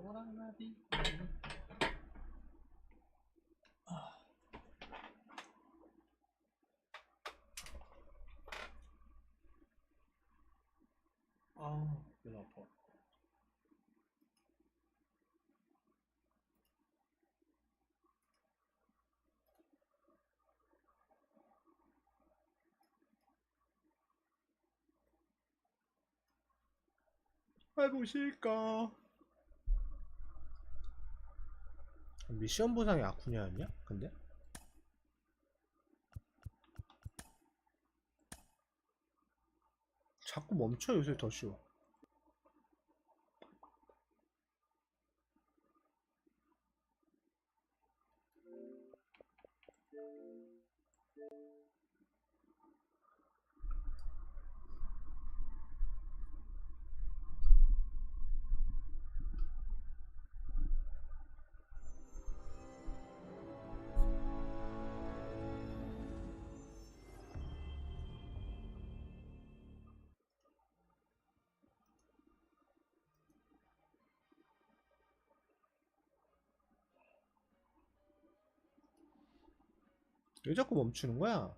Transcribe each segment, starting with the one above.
오랑나비. 배가 아파. 해보실까? 미션 보상이 아쿠냐 아니야? 근데? 자꾸 멈춰 요새 더 쉬워. 왜 자꾸 멈추는 거야?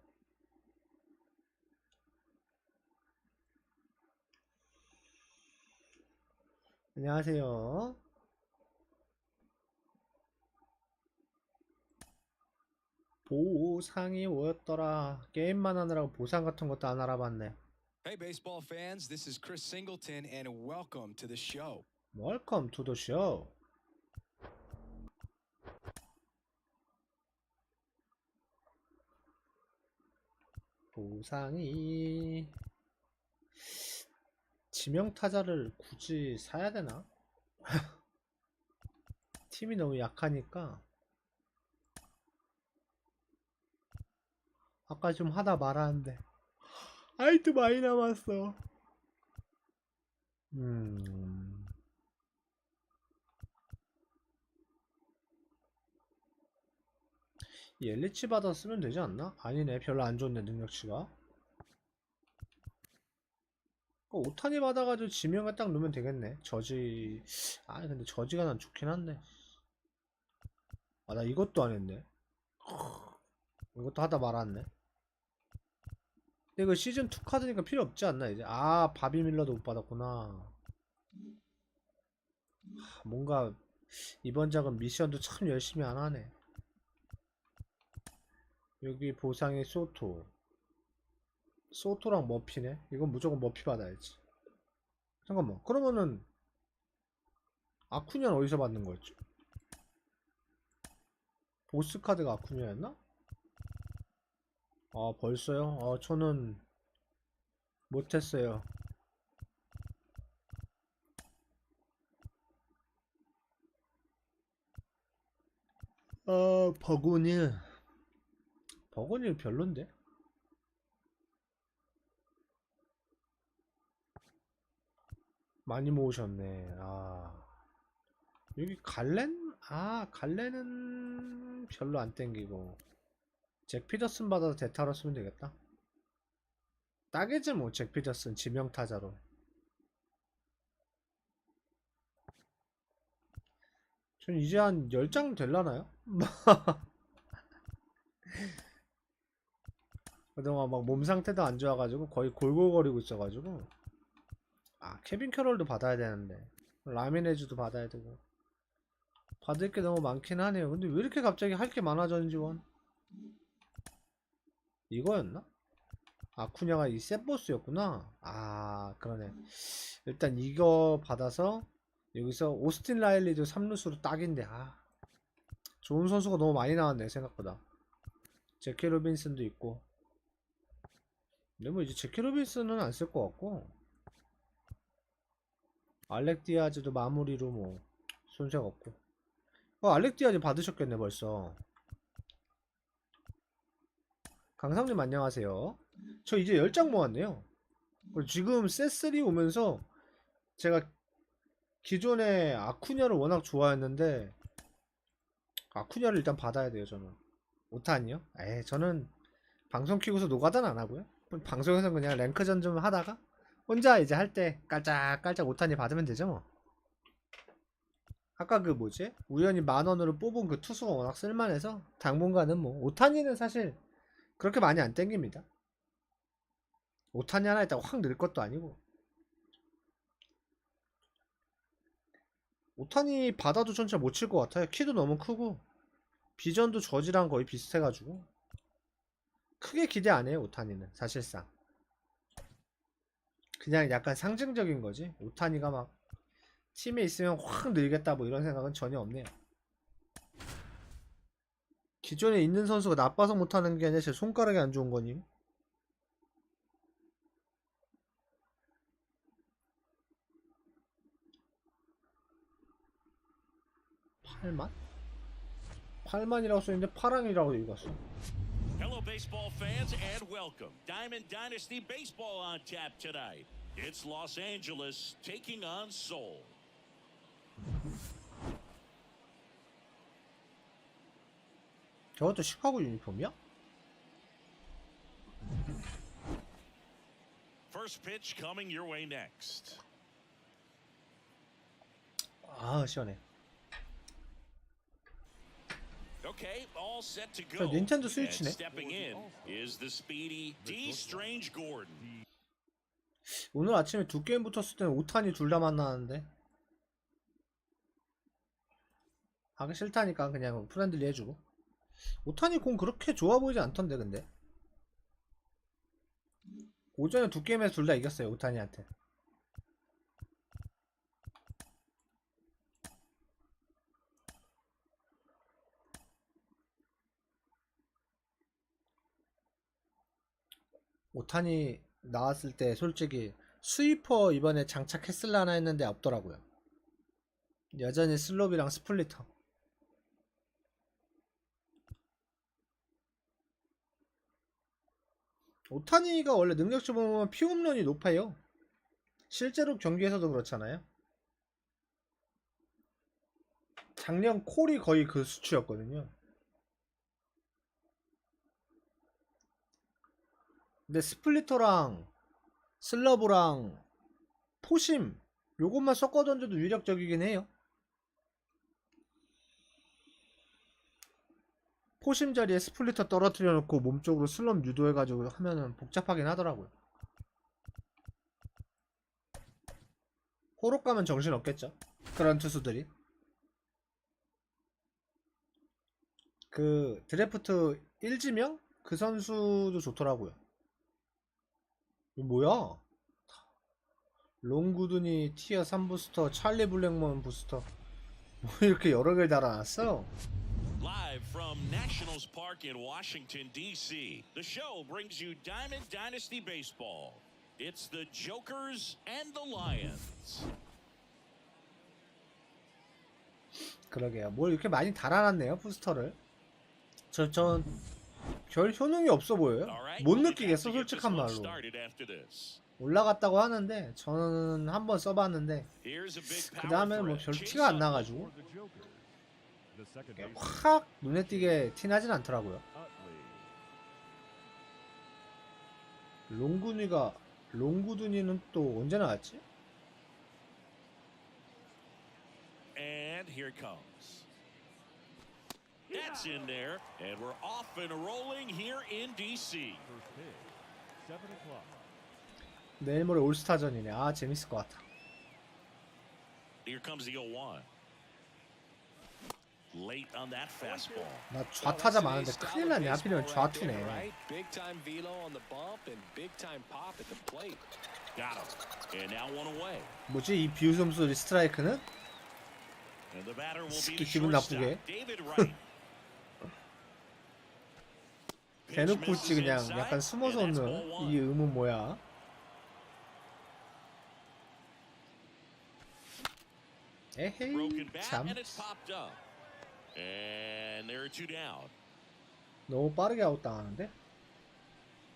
안녕하세요. 보상이 뭐였더라? 게임만 하느라고 보상 같은 것도 안 알아봤네. Hey baseball fans, this is Chris Singleton and welcome to the show. Welcome to the show. 보상이 지명타자를 굳이 사야 되나? 팀이 너무 약하니까. 아까 좀 하다 말았는데 아이트 많이 남았어. 이 엘리치 받아 쓰면 되지 않나? 아니네, 별로 안 좋네 능력치가. 오타니 받아가지고 지명에 딱 넣으면 되겠네. 저지. 아니 근데 저지가 난 좋긴 한데. 아, 나 이것도 안 했네. 이것도 하다 말았네. 근데 이거 시즌2 카드니까 필요 없지 않나 이제. 아, 바비 밀러도 못 받았구나. 뭔가 이번 작은 미션도 참 열심히 안 하네. 여기 보상의 소토랑 머피네. 이건 무조건 머피 받아야지. 잠깐만, 그러면은 아쿠니아는 어디서 받는 거였지? 보스 카드가 아쿠니아였나? 아, 벌써요? 저는 못했어요. 버거닐 별론데? 많이 모으셨네. 여기 갈렌? 갈렌은 별로 안 땡기고 잭 피더슨 받아서 대타로 쓰면 되겠다. 딱이지 뭐, 잭 피더슨 지명타자로. 전 이제 한 10장 될라나요? 그동안 막 몸 상태도 안 좋아가지고 거의 골골거리고 있어가지고. 아, 케빈 캐롤도 받아야 되는데 라미네즈도 받아야 되고 받을 게 너무 많긴 하네요. 근데 왜 이렇게 갑자기 할 게 많아졌는지 원. 이거였나? 아쿠냐가 이 셋보스였구나. 아, 그러네. 일단 이거 받아서 여기서 오스틴 라일리도 3루수로 딱인데. 아, 좋은 선수가 너무 많이 나왔네 생각보다. 제키 로빈슨도 있고. 근데 뭐 이제 제키 로빈슨은 안 쓸 것 같고, 알렉 디아즈도 마무리로 뭐 손색 없고. 알렉 디아즈 받으셨겠네 벌써. 강상님 안녕하세요. 저 이제 10장 모았네요. 그리고 지금 셋3 오면서 제가 기존에 아쿠냐를 워낙 좋아했는데 아쿠냐를 일단 받아야 돼요. 저는 오탄이요? 에이, 저는 방송 키고서 노가다는 안 하고요. 방송에서 그냥 랭크전 좀 하다가 혼자 이제 할 때 깔짝깔짝 오탄이 받으면 되죠 뭐. 아까 그 뭐지? 우연히 10,000원으로 뽑은 그 투수가 워낙 쓸만해서 당분간은 뭐 오탄이는 사실 그렇게 많이 안 땡깁니다. 오탄이 하나 있다고 확 늘 것도 아니고. 오탄이 받아도 전체 못 칠 것 같아요. 키도 너무 크고 비전도 저지랑 거의 비슷해가지고 크게 기대 안 해요. 오타니는 사실상 그냥 약간 상징적인 거지. 오타니가 막 팀에 있으면 확 늘겠다 뭐 이런 생각은 전혀 없네요. 기존에 있는 선수가 나빠서 못하는 게 아니라 제 손가락이 안 좋은 거니. 8만? 8만이라고 써있는데 파랑이라고 읽었어. Hello, baseball fans, and welcome. Diamond Dynasty Baseball on tap tonight. It's Los Angeles taking on Seoul. 저것도 시카고 유니폼이야? First pitch coming your way next. 아, 시원해. Okay, all set to go. 닌텐도 And 스위치네. stepping in is the speedy D. Strange Gordon. 오늘 아침에 두 게임 붙었을 때는 오탄이 둘 다 만나는데 하기 싫다니까 그냥 프렌들리 해주고. 오탄이 공 그렇게 좋아 보이지 않던데 근데 오전에 두 게임에서 둘 다 이겼어요 오탄이한테. 오탄이 나왔을 때 솔직히 스위퍼 이번에 장착했을라나 했는데 없더라고요. 여전히 슬롭이랑 스플리터. 오타니가 원래 능력치 보면 피홈런이 높아요. 실제로 경기에서도 그렇잖아요. 작년 콜이 거의 그 수치였거든요. 근데 스플리터랑 슬러브랑 포심 요것만 섞어 던져도 위력적이긴 해요. 포심 자리에 스플리터 떨어뜨려 놓고 몸쪽으로 슬럼 유도해가지고 하면은 복잡하긴 하더라고요. 호록 가면 정신 없겠죠. 그런 투수들이. 그 드래프트 1지명? 그 선수도 좋더라고요. 이거 뭐야? 롱구드니 티어 3 부스터, 찰리 블랙먼 부스터. 뭐 이렇게 여러 개를 달아놨어? Live from Nationals Park in Washington, D.C., the show brings you Diamond Dynasty Baseball. It's the Jokers and the Lions. 그러게요. 뭘 이렇게 많이 달아놨네요, 부스터를. 전 별 효능이 없어 보여요. 못 느끼겠어, 솔직한 말로. 올라갔다고 하는데 저는 한번 써봤는데 그 다음에는 뭐 별 티가 안 나가지고 확 눈에 띄게 티나진 않더라고요. 롱구드니는 또 언제 나왔지? And here comes. That's in there, and we're off and rolling here in DC. 내일 모레 올스타전이네. 아, 재밌을 것 같아. Here comes the 0-1. Late on that fastball. 나 좌타자 많은데 큰일 났네. 하필이면 좌투네. Big time velo on the bump and big time pop at the plate. Got him. And now one away. 뭐지 이 비웃음소리 스트라이크는? And the batter will be 새끼 the 기분 shortstop, 나쁘게. David Wright. 대놓고 있지 그냥 약간 숨어서 오는 이 의문 뭐야? 에헤이 Broken bat 참 and it's popped up. And there are two down. 너무 빠르게 아웃당하는데?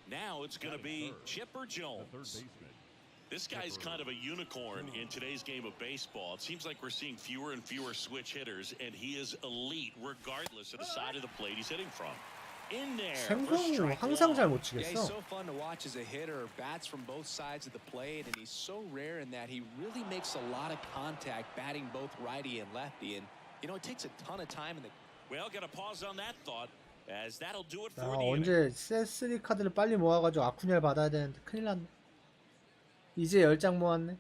Now it's going to be Chipper Jones. This guy's kind of a unicorn in today's game of baseball. It seems like we're seeing fewer and fewer switch hitters, and he is elite regardless of the side of the plate he's hitting from. In there for 생성우 strike 항상 잘 one. 못 Yeah, he's 치겠어. so fun to watch as a hitter. Bats from both sides of the plate, and he's so rare in that he really makes a lot of contact batting both righty and lefty. And you know, it takes a ton of time in the Well, got to pause on that thought, as that'll do it 나 for the inning. 언제 C3 카드를 빨리 모아가지고 아쿠냐를 받아야 되는데 큰일 났네. 이제 10장 모았네.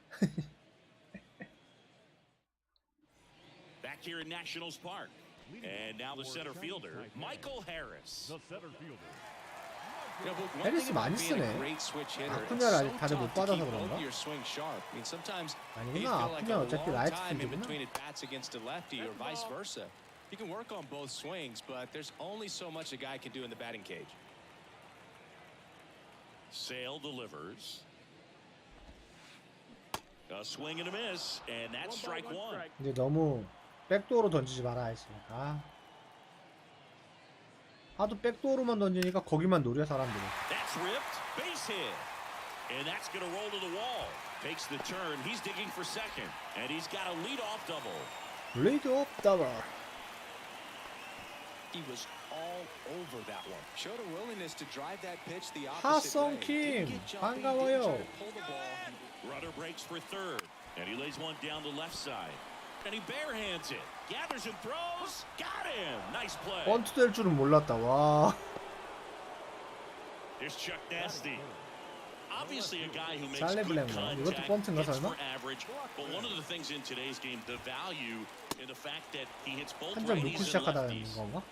Back here in Nationals Park. And now the center fielder, Michael Harris. 해리스 많이 쓰네. 아쿠냐를 아직 다들 못 받아서 그런가? 아니구나. 아쿠냐 어차피 라이트 필드구나. You can work on both swings, but there's only so much a guy can do in the batting cage. Sale delivers. A swing and a miss, and that's strike one. 이제 너무 백도어로 던지지 말아야지. 아. 하도 백도어로만 던지니까 거기만 노려 사람들이. That's ripped, base hit. And that's going to roll to the wall. Takes the turn, he's digging for second. And he's got a leadoff double. 리드업 더블. He was all over that one. Showed a willingness to drive that pitch the opposite way. 하성킴 Didn't get jumpy, 반가워요. didn't try to pull the ball. Rudder breaks for third. And he lays one down the left side. And he barehands it. Gathers and throws. Got him. Nice play. 번트 될 줄은 몰랐다. 와. Here's Chuck Nasty. Obviously a guy who makes 찰리 good 블랙man. 이것도 contact, 번트인가 hits 설마? for average. But one of the things in today's game, the value in the fact that he hits both 한 점 넣고 righties and 시작하다는 lefties. 건가?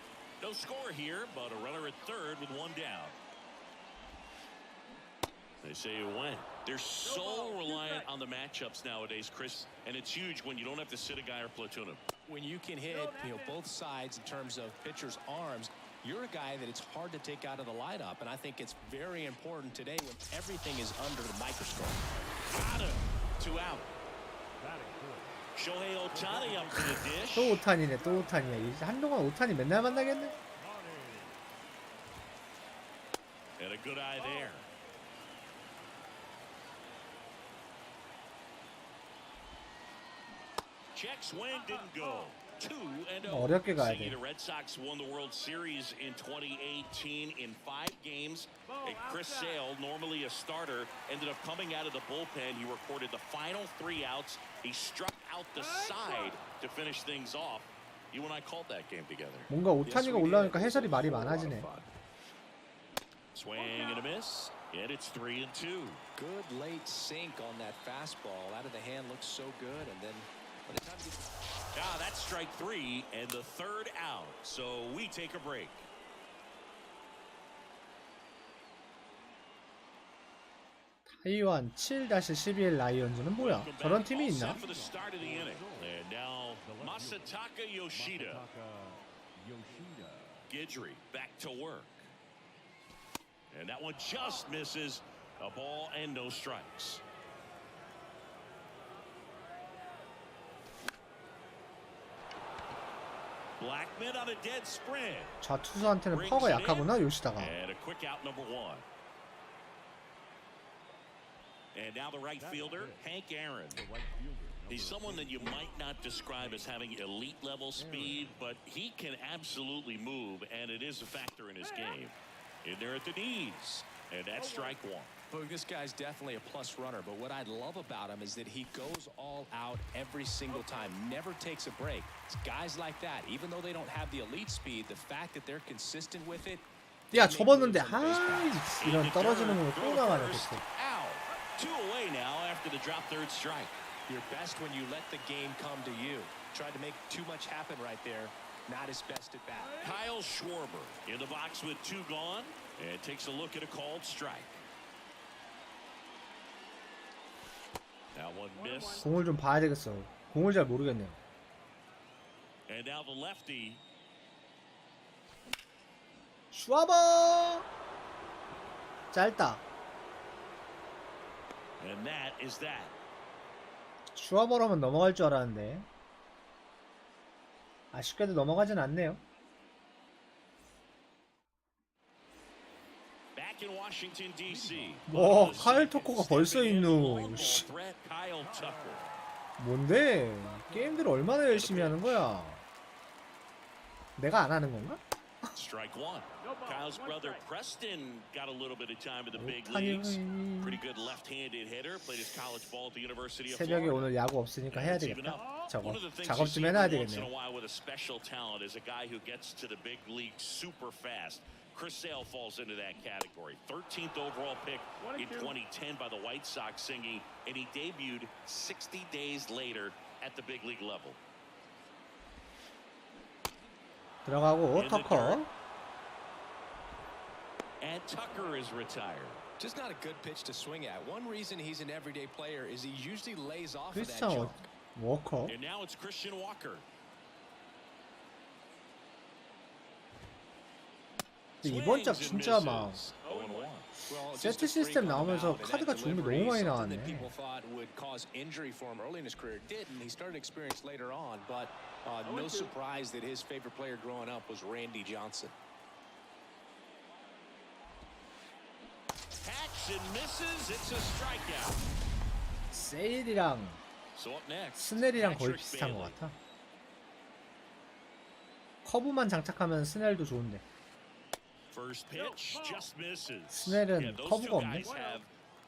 No score here, but a runner at third with one down. They say it went. They're so reliant on the matchups nowadays, Chris, and it's huge when you don't have to sit a guy or platoon him. When you can hit, both sides in terms of pitchers' arms, you're a guy that it's hard to take out of the lineup, and I think it's very important today when everything is under the microscope. Got him. 2 out. Shohei Ohtani up to the dish. 또 오타니네. 또 오타니야. 이제 한동안 오타니 맨날 만나겠네. And a good eye there. Check swing didn't go. 2-0. 어렵게 가야 돼. The Red Sox won the World Series in 2018 in 5 games. And Chris Sale, normally a starter, ended up coming out of the bullpen. He recorded the final 3 outs. He struck out the side to finish things off. You and I called that game together. 뭔가 오타니가 올라오니까 해설이 말이 많아지네. Swing and a miss. And it's 3-2. Good late sink on that fastball. Out of the hand looks so good, and then by the time you That's strike 3 and the 3rd out. So we take a break. 타이완 7-12의 라이언즈는 뭐야? 저런 팀이 있나? For the start of the inning. And now Masataka Yoshida. Guidry back to work. And that one just misses. A ball and no strikes. Blackman on a dead sprint. 좌투수한테는 파워가 약하구나 요시다가. And a quick out number 1. And now the right fielder, Hank Aaron. He's someone that you might not describe as having elite level speed, but he can absolutely move, and it is a factor in his game. In there at the knees, and that's strike 1. Look, this guy's definitely a plus runner, but what I love about him is that he goes all out every single time, never takes a break. It's guys like that, even though they don't have the elite speed, the fact that they're consistent with it. 야 접었는데 이런 떨어지는 거 또 나가네. Ow. 2 away now after the drop third strike. You're best when you let the game come to you. Tried to make too much happen right there. Not his best at bat. Kyle Schwarber in the box with 2 gone and takes a look at a called strike. That one missed. 공을 좀 봐야 되겠어. 공을 잘 모르겠네요. And now the lefty. 슈아버 짧다. And that is that. 슈아버라면 넘어갈 줄 알았는데 아쉽게도 넘어가진 않네요. Back in Washington D.C. 와 카일 터커가 벌써 있누. 뭔데? 게임들을 얼마나 열심히 하는 거야? 내가 안 하는 건가? Strike one. Kyle's brother Preston got a little bit of time in the big leagues. Pretty good left-handed hitter. Played his college ball at the University of 새벽에 Florida. 오늘 야구 없으니까 해야 되겠다. 저거 One of the things 작업 you 좀 see 해놔야 once in a 되겠네. while with a special talent is a guy who gets to the big league super fast. Chris Sale falls into that category. 13th overall pick in 2010 by the White Sox singing, and he debuted 60 days later at the big league level. 들어가고 터커. And Tucker is retired. Just not a good pitch to swing at. One reason he's an everyday player is he usually lays off of that 크리스찬 jump. 워커. And now it's Christian Walker. 근데 이번 작 진짜 막 0-1. Well, 세트 just a 시스템 freak on the 나오면서 mound, and 카드가 that 종류 delivery, 너무 많이 something 나왔네. that people thought would cause injury for him early in his career. Didn't. He started experience later on, but no surprise that his favorite player growing up was Randy Johnson. Hacks and misses. It's a strikeout. 세일이랑 So up next, 스넬이랑 거의 Patrick 비슷한 것 Bailey. 같아. 커브만 장착하면 스넬도 좋은데. First pitch just misses. 스넬은 Yeah, those 커브가 two 없네. guys have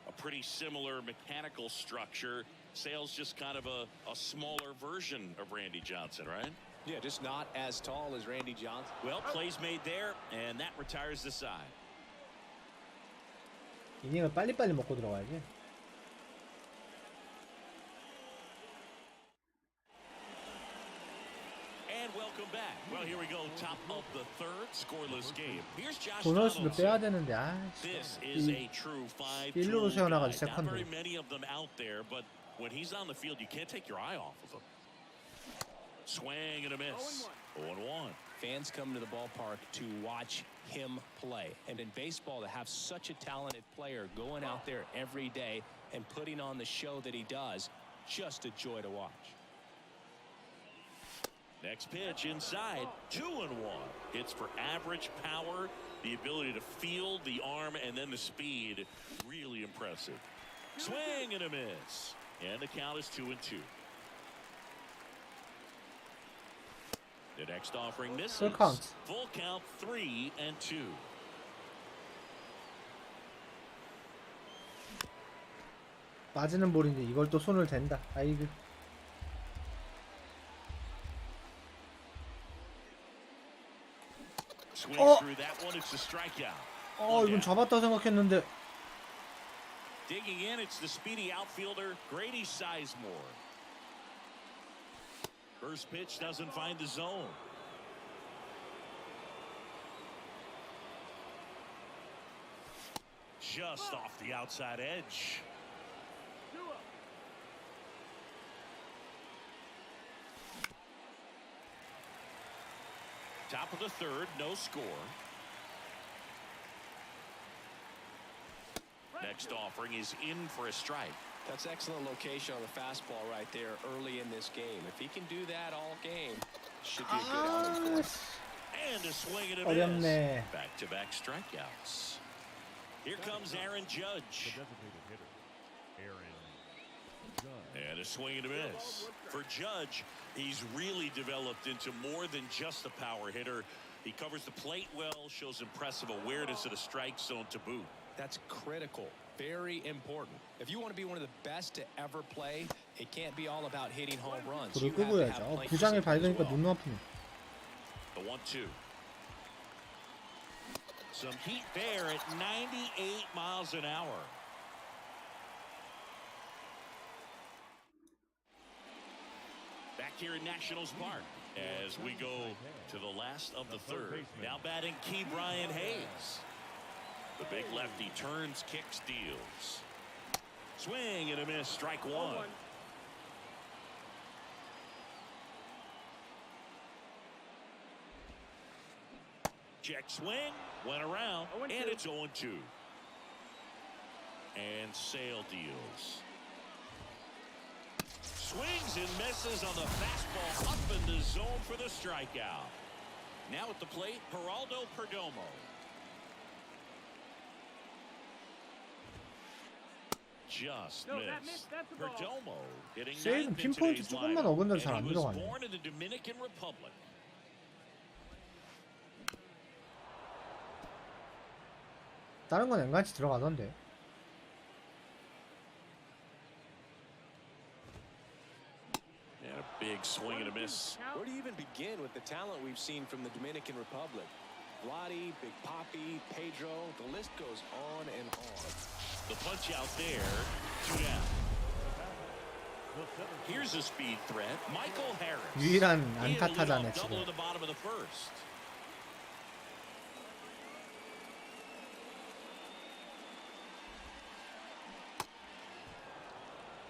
a pretty similar mechanical structure. Sale's just kind of a smaller version of Randy Johnson, right? Yeah, just not as tall as Randy Johnson. Well, plays made there, and that retires the side. 이닝을 빨리빨리 먹고 들어가야지. And welcome back. Well, here we go. Top of the third, scoreless game. Here's Josh 도너스도 빼야 Donaldson. 되는데 This is 이 a true five. 일루로 tool guy. 세워놔가지고 Not very 세컨드. many of them out there, but when he's on the field, you can't take your eye off of him. Swing and a miss. 0-1. Fans come to the ballpark to watch him play. And in baseball, to have such a talented player going out there every day and putting on the show that he does, just a joy to watch. Next pitch inside, 2-1. Hits for average power, the ability to field the arm, and then the speed. Really impressive. Swing and a miss. And the count is 2-2. The next offering misses. Full count. Full count 3-2. 맞는 볼인데 이걸 또 손을 댄다. 아이고. Swings through that one. It's a strikeout. 이건 잡았다 생각했는데. Digging in, it's the speedy outfielder Grady Sizemore. First pitch doesn't find the zone. Just off the outside edge. Top of the third, no score. Next offering is in for a strike. That's excellent location on the fastball right there early in this game. If he can do that all game, should be a good outing for him. And a swing and a 어렵네. miss. Back-to-back strikeouts. Here comes Aaron Judge. And a swing and a miss. For Judge, he's really developed into more than just a power hitter. He covers the plate well, shows impressive awareness of the strike zone to boot. That's critical. very important. If you want to be one of the best to ever play, it can't be all about hitting home runs. 불을 You have 끄고 to 해야죠. have playing 구장에 percentage as 밝으니까 well. 눈 아프네. The 1-2. Some heat there at 98 miles an hour. Back here in Nationals Park as we go to the last of the third. Now batting Key Brian Hayes. The big lefty turns, kicks, deals. Swing and a miss, strike one. Check swing, went around, and it's 0-2. And Sale deals. Swings and misses on the fastball up in the zone for the strikeout. Now at the plate, Geraldo Perdomo. Just missed. Perdomo hitting 세일은 ninth in 핀포인트 today's 조금만 lineup. 어긋나도 And 잘 안 he was 들어가네. born in the Dominican Republic. 다른 건 앵간치 들어가던데. And a big swing and a miss. Where do you even begin with the talent we've seen from the Dominican Republic? Vladdy, Big Papi, Pedro, the list goes on and on. The punch out there, 2 down. Here's a speed threat, Michael Harris. 유일한 He had a 안타 타자네 leadoff double 지금. in the bottom of the first.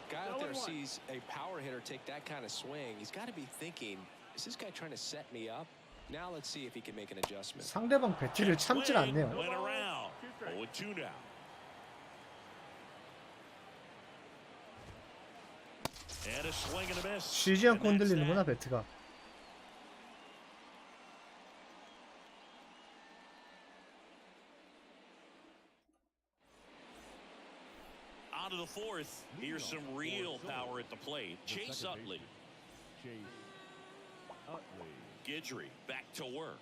Guy out there sees a power hitter take that kind of swing. He's got to be thinking, is this guy trying to set me up? Now let's see if he can make an adjustment. 상대방 배트를 참질 Swing, 않네요. went around. 0-2 now. And a swing and a miss. 쉬지 않고 And that's 흔들리는구나 that. 배트가. On to the fourth. Here's some real power at the plate. Chase Utley. Guidry back to work.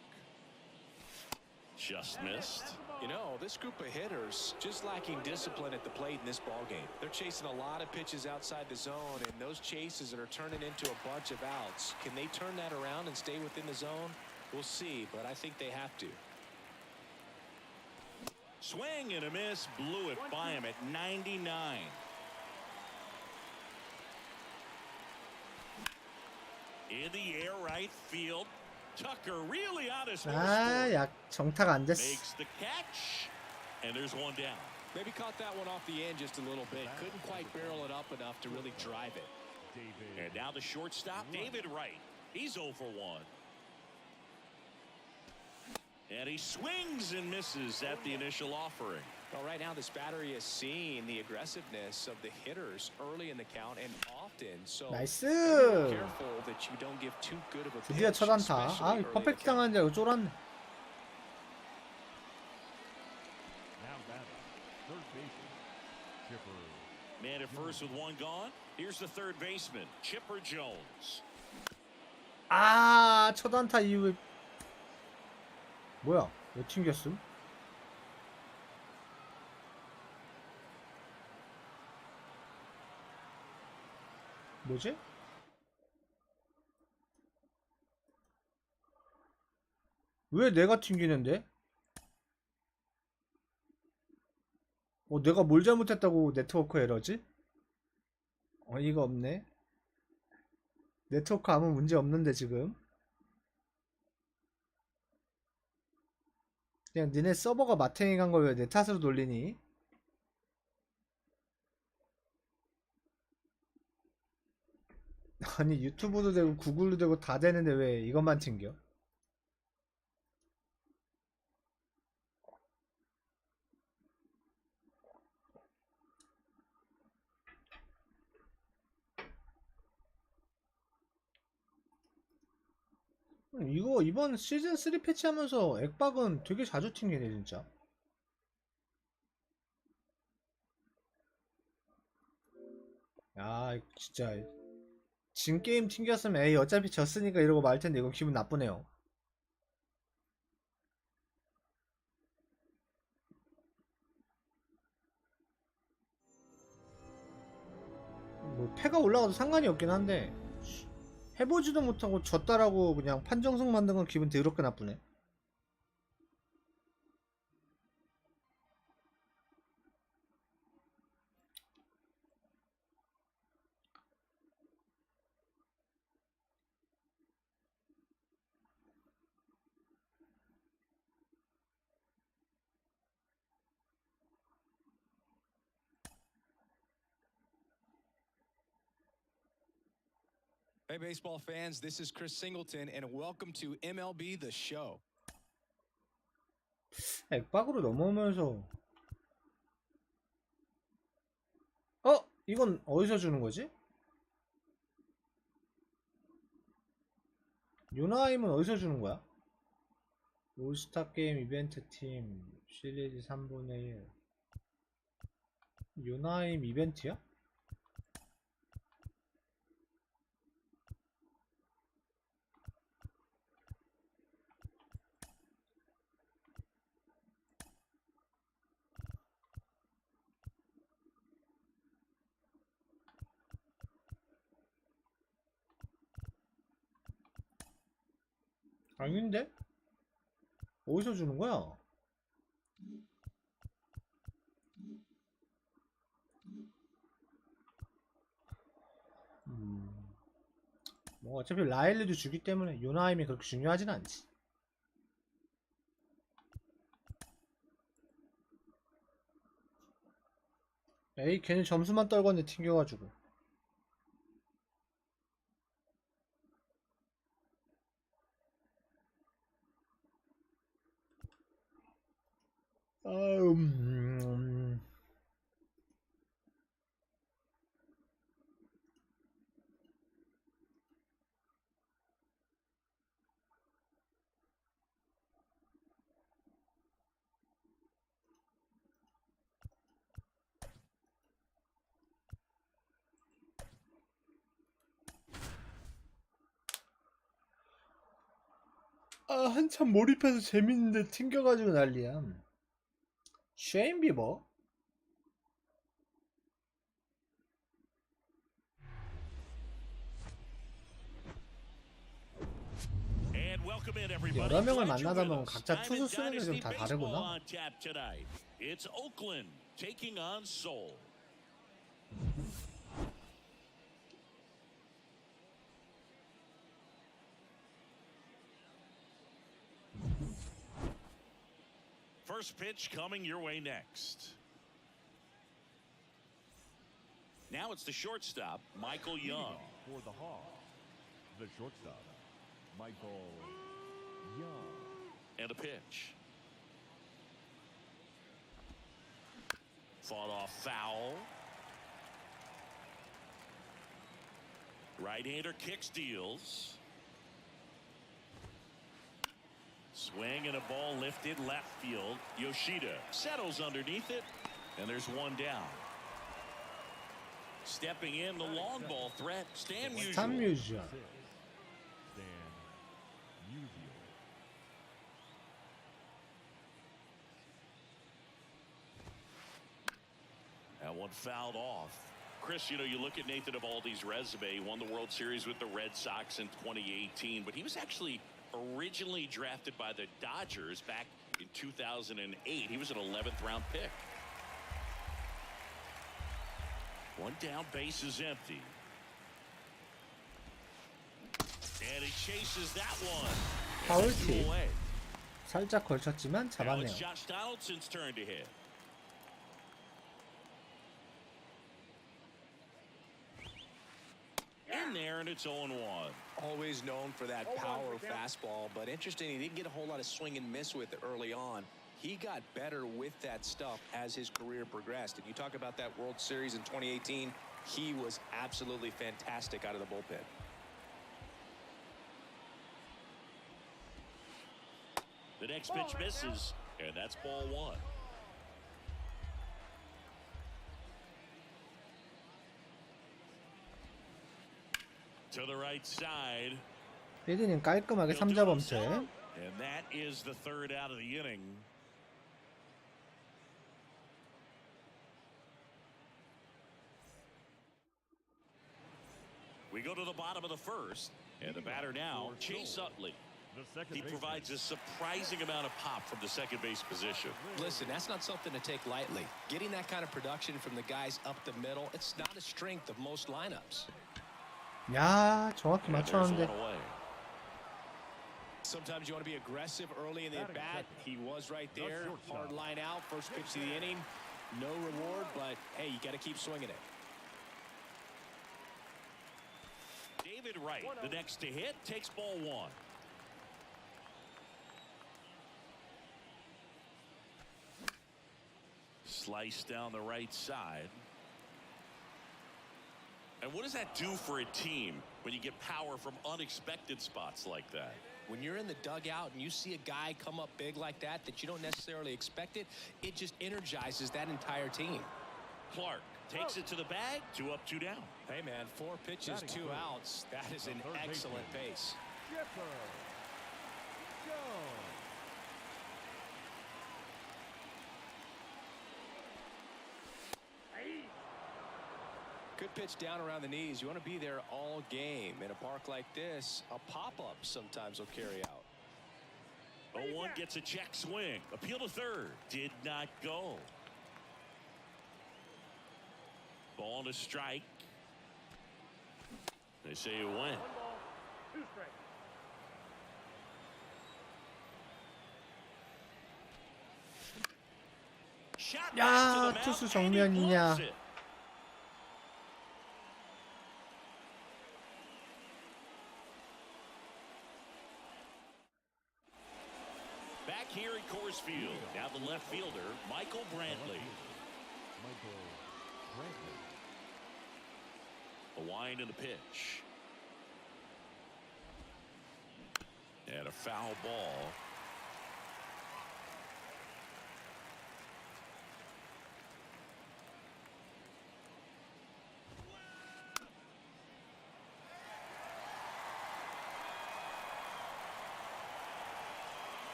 Just missed. You know, this group of hitters just lacking discipline at the plate in this ball game. They're chasing a lot of pitches outside the zone, and those chases that are turning into a bunch of outs. Can they turn that around and stay within the zone? We'll see, but I think they have to. Swing and a miss. Blew it by him at 99. In the air right field. Tucker really on his horse. 아, 약 정타가 안 됐어. Makes the catch. And there's one down. Maybe caught that one off the end just a little bit. Couldn't quite barrel it up enough to really drive it. And now the shortstop, David Wright. He's 0 for 1. And he swings and misses at the initial offering. Well, right now this battery is seeing the aggressiveness of the hitters early in the count and often. So 나이스. be careful that you don't give too good of a 드디어 pitch, 첫 안타. 아, especially early in the 퍼펙트 count. 당한 줄 알고 쫄았네. Man at first with one gone. Here's the third baseman, Chipper Jones. 아, 첫 안타 이후에 뭐야? 왜 튕겼음? 뭐지? 왜 내가 튕기는데? 내가 뭘 잘못했다고 네트워크 에러지? 어이가 없네. 네트워크 아무 문제 없는데 지금. 그냥 니네 서버가 마탱이 간 걸 왜 내 탓으로 돌리니? 아니 유튜브도 되고 구글도 되고 다 되는데 왜 이것만 튕겨? 이거 이번 시즌 3 패치하면서 액박은 되게 자주 튕기네 진짜. 야 진짜 진 게임 튕겼으면 에이 어차피 졌으니까 이러고 말텐데 이거 기분 나쁘네요. 패가 올라가도 상관이 없긴 한데 해보지도 못하고 졌다라고 그냥 판정승 만든 건 기분 더럽게 나쁘네. Hey, baseball fans, this is Chris Singleton, and welcome to MLB더쇼. 액박으로 넘어오면서 이건 어디서 주는 거지? 요나임은 어디서 주는 거야? 올스타 게임 이벤트 팀 시리즈 3분의 1 요나임 이벤트야? 아닌데? 어디서 주는 거야? 뭐 어차피 라일리도 주기 때문에 요나임이 그렇게 중요하진 않지. 에이 괜히 점수만 떨궜네 튕겨가지고. 한참 몰입해서 재밌는데 튕겨가지고 난리야. 쉐인 비버? And welcome in everybody. 여러 명을 Glad you're 만나다 with 보면 us. 각자 Diamond 투수 쓰는 게 좀 Dynasty 다 Baseball 다르구나. on tap tonight. It's Oakland taking on Seoul. First pitch coming your way next. Now it's the shortstop, Michael Young. For the Hawks, the shortstop, Michael Young. And a pitch. Fought off foul. Right-hander kicks, deals. Swing and a ball lifted left field. Yoshida settles underneath it, and there's one down. Stepping in, the long ball threat, Stan Musial. 삼뮤지야. Stan Musial. That one fouled off. Chris, you know, you look at Nathan Eovaldi's resume. He won the World Series with the Red Sox in 2018, but he was actually originally drafted by the Dodgers back in 2008. He was an 11th round pick. One down, base is empty. And he chases that one. Foul And it's tip. away. 살짝 걸쳤지만 Now 잡았네요. it's Josh Donaldson's turn to hit. In there, and it's 0-1. Always known for that power fastball, but interesting, he didn't get a whole lot of swing and miss with it early on. He got better with that stuff as his career progressed. And you talk about that World Series in 2018, he was absolutely fantastic out of the bullpen. The next pitch misses, and that's ball one. To the right side. 피디님 깔끔하게 He'll do 3자 himself, 범퇴. and that is the third out of the inning. We go to the bottom of the first, and the batter now, Chase Utley. The second He baseman. provides a surprising amount of pop from the second base position. Listen, that's not something to take lightly. Getting that kind of production from the guys up the middle, it's not a strength of most lineups. 야, 정확히 And there's 맞췄는데. one away. Sometimes you want to be aggressive early in the at-bat. He was right there. Hard line out. First pitch of the inning. No reward, but hey, you got to keep swinging it. David Wright, the next to hit, takes ball one. Slice down the right side. And what does that do for a team when you get power from unexpected spots like that? When you're in the dugout and you see a guy come up big like that you don't necessarily expect it, it just energizes that entire team. Clark takes it to the bag. 2 up, 2 down. Hey, man, 4 pitches, 2 outs. That is an excellent pace. Chipper. Go. Good pitch down around the knees. You want to be there all game. In a park like this, a pop-up sometimes will carry out. 0-1 gets a check swing. Appeal to third. Did not go. Ball to strike. They say it went. Shot 야, back to the mound, 투수 and he 정면이냐. blows it. Back here at Coors Field, now the left fielder, Michael Brantley. Michael Brantley. A wind in the pitch. And a foul ball.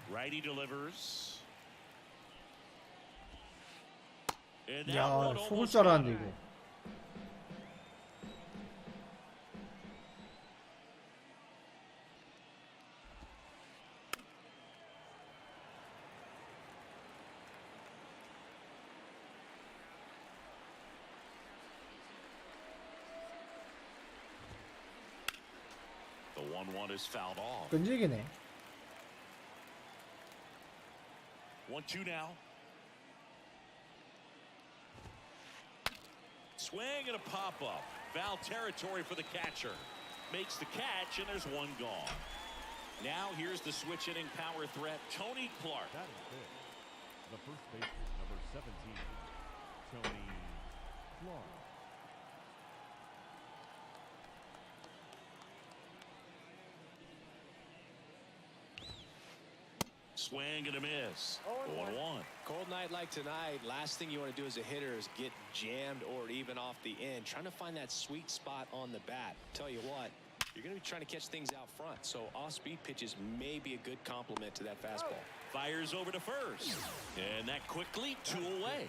Righty delivers. And that 야, one 속을 almost 줄 got 알았는데 it. 이거. The 1-1 is fouled off. 끈질기네. 1-2 now. Swing and a pop-up. Foul territory for the catcher. Makes the catch, and there's one gone. Now here's the switch inning power threat, Tony Clark. That is it. The first baseman, number 17, Tony Clark. Swing and a miss. 1-1. Cold night like tonight, last thing you want to do as a hitter is get jammed or even off the end. Trying to find that sweet spot on the bat. Tell you what, you're going to be trying to catch things out front, so off-speed pitches may be a good complement to that fastball. Fires over to first. And that quickly, 2 away.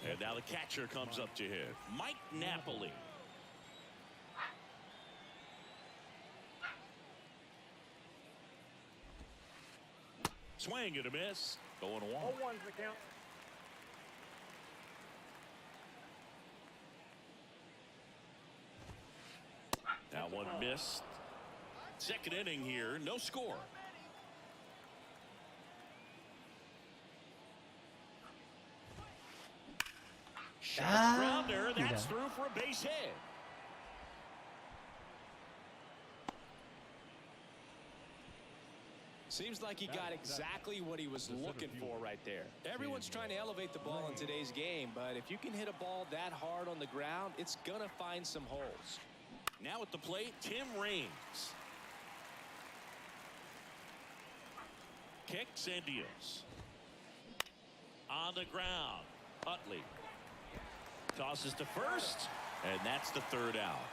And now the catcher comes up to hit. Mike Napoli. Swing and a miss. 0-1. That one missed. Second inning here, no score. Shot grounder, that's through for a base hit. Seems like he got exactly what he was looking for right there. Everyone's trying to elevate the ball in today's game, but if you can hit a ball that hard on the ground, it's going to find some holes. Now at the plate, Tim Raines. Kicks and deals. On the ground, Utley. Tosses to first, and that's the third out.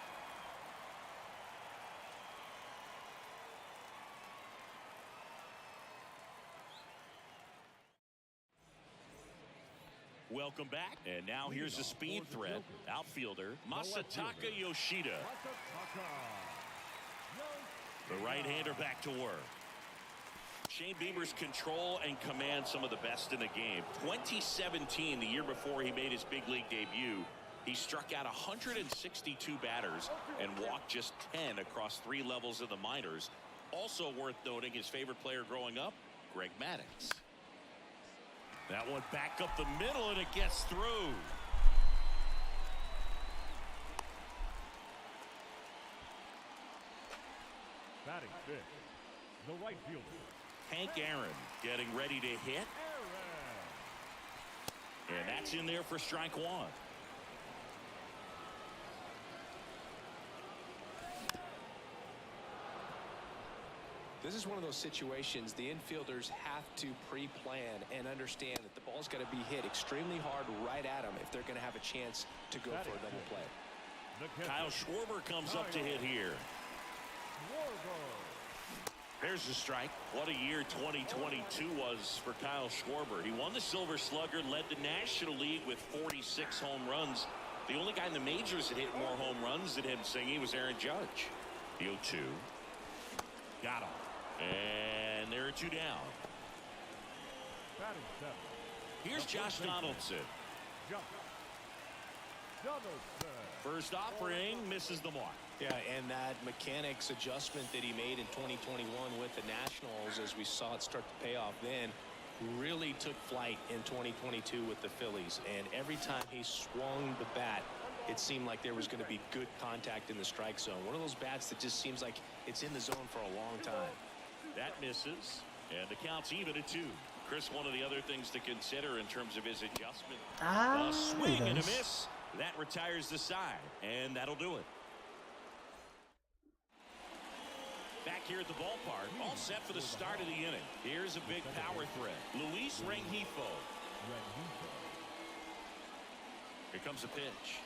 Welcome back. And now here's a speed threat. Outfielder Masataka Yoshida. The right-hander back to work. Shane Bieber's control and command some of the best in the game. 2017, the year before he made his big league debut, he struck out 162 batters and walked just 10 across 3 levels of the minors. Also worth noting, his favorite player growing up, Greg Maddux. That one back up the middle, and it gets through. Batting fifth, the right fielder. Hank Aaron getting ready to hit. And that's in there for strike one. This is one of those situations the infielders have to pre-plan and understand that the ball's got to be hit extremely hard right at them if they're going to have a chance to go for a double play. Kyle Schwarber comes up to hit here. There's the strike. What a year 2022 was for Kyle Schwarber. He won the Silver Slugger, led the National League with 46 home runs. The only guy in the majors that hit more home runs than him singing was Aaron Judge. The 0-2. Got him. And there are 2 down. Batting seventh. Here's Josh Donaldson. First offering misses the mark. Yeah, and that mechanics adjustment that he made in 2021 with the Nationals, as we saw it start to pay off then, really took flight in 2022 with the Phillies. And every time he swung the bat, it seemed like there was going to be good contact in the strike zone. One of those bats that just seems like it's in the zone for a long time. That misses, and the count's even at 2. Chris, one of the other things to consider in terms of his adjustment. A swing and a miss. That retires the side, and that'll do it. Back here at the ballpark, all set for the start of the inning. Here's a big power threat. Luis Rengifo. Here comes a pitch.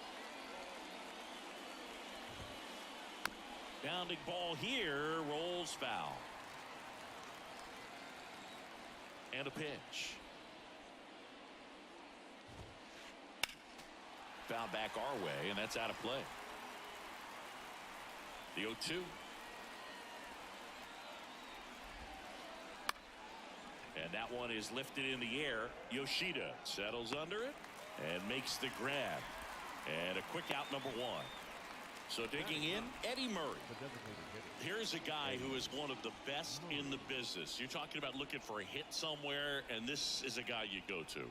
Bounding ball here, rolls foul. And a pitch. Foul back our way, and that's out of play. The 0-2. And that one is lifted in the air. Yoshida settles under it and makes the grab. And a quick out, number 1. So digging in, Eddie Murray. Here's a guy who is one of the best in the business. You're talking about looking for a hit somewhere, and this is a guy you go to.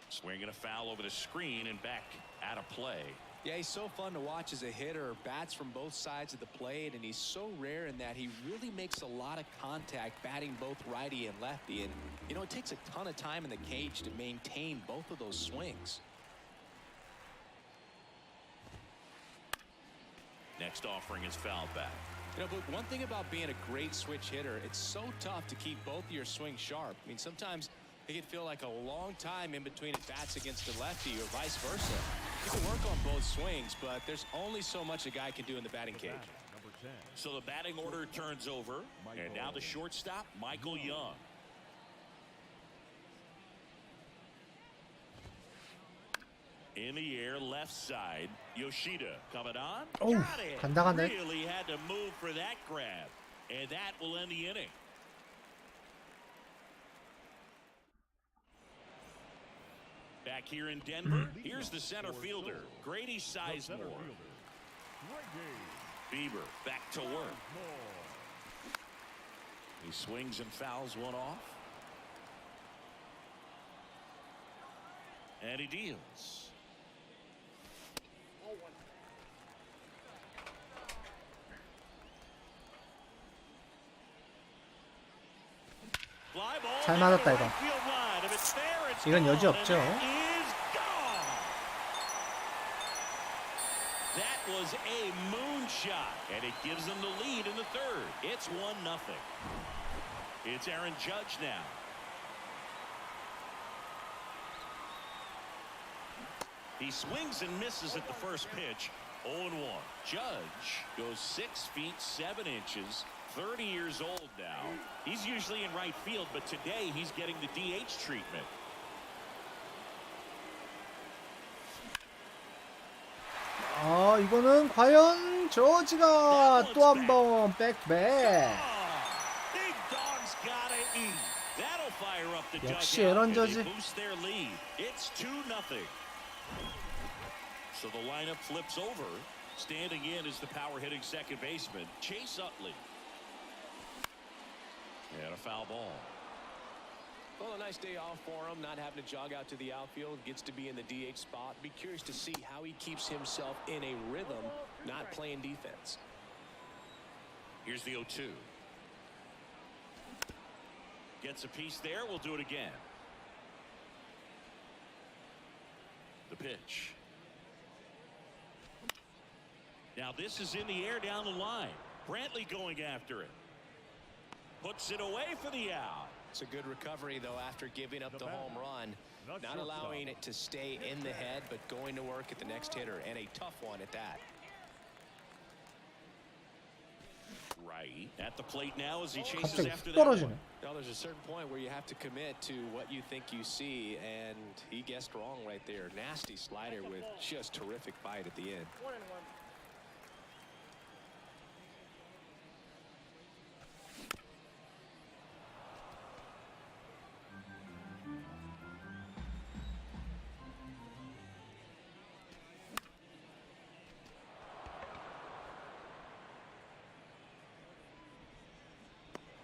Swinging a foul over the screen and back out of play. Yeah, he's so fun to watch as a hitter. Bats from both sides of the plate, and he's so rare in that he really makes a lot of contact batting both righty and lefty. And, you know, it takes a ton of time in the cage to maintain both of those swings. Next offering is fouled back. You know, but one thing about being a great switch hitter, it's so tough to keep both of your swings sharp. I mean, sometimes it can feel like a long time in between bats against the lefty or vice versa. You can work on both swings, but there's only so much a guy can do in the batting cage. So the batting order turns over, and now the shortstop, Michael Young. In the air, left side, Yoshida coming on. Oh, Got it. 간당하네. Really had to move for that grab, and that will end the inning. Back here in Denver, here's the center fielder, Grady Sizemore. Bieber back to work. He swings and fouls one off. And he deals. 잘 맞았다 이거. 이건 여지 없죠. That was a moonshot, and it gives them the lead in the third. It's 1-0. It's Aaron Judge now. He swings and misses at the first pitch. 0-1. Judge goes 6 feet 7 inches, 30 years old now. He's usually in right field, but today he's getting the DH treatment. 아, 이거는 과연 저지가 또 한 번 백백. Big dog's gotta eat. That'll fire up the 역시 dugout 에런 and they 저지. boost their lead. It's 2-0. So the lineup flips over. Standing in is the power hitting second baseman, Chase Utley. And a foul ball. Well, a nice day off for him, not having to jog out to the outfield. Gets to be in the DH spot. Be curious to see how he keeps himself in a rhythm, not playing defense. Here's the 0-2. Gets a piece there. We'll do it again. The pitch. Now this is in the air down the line. Brantley going after it. Puts it away for the out. It's a good recovery, though, after giving up the home run. Not allowing it to stay in the head, but going to work at the next hitter, and a tough one at that. Right at the plate now as he chases 갑자기 after 훅 that 떨어지네. one. Well, there's a certain point where you have to commit to what you think you see, and he guessed wrong right there. Nasty slider with just terrific bite at the end.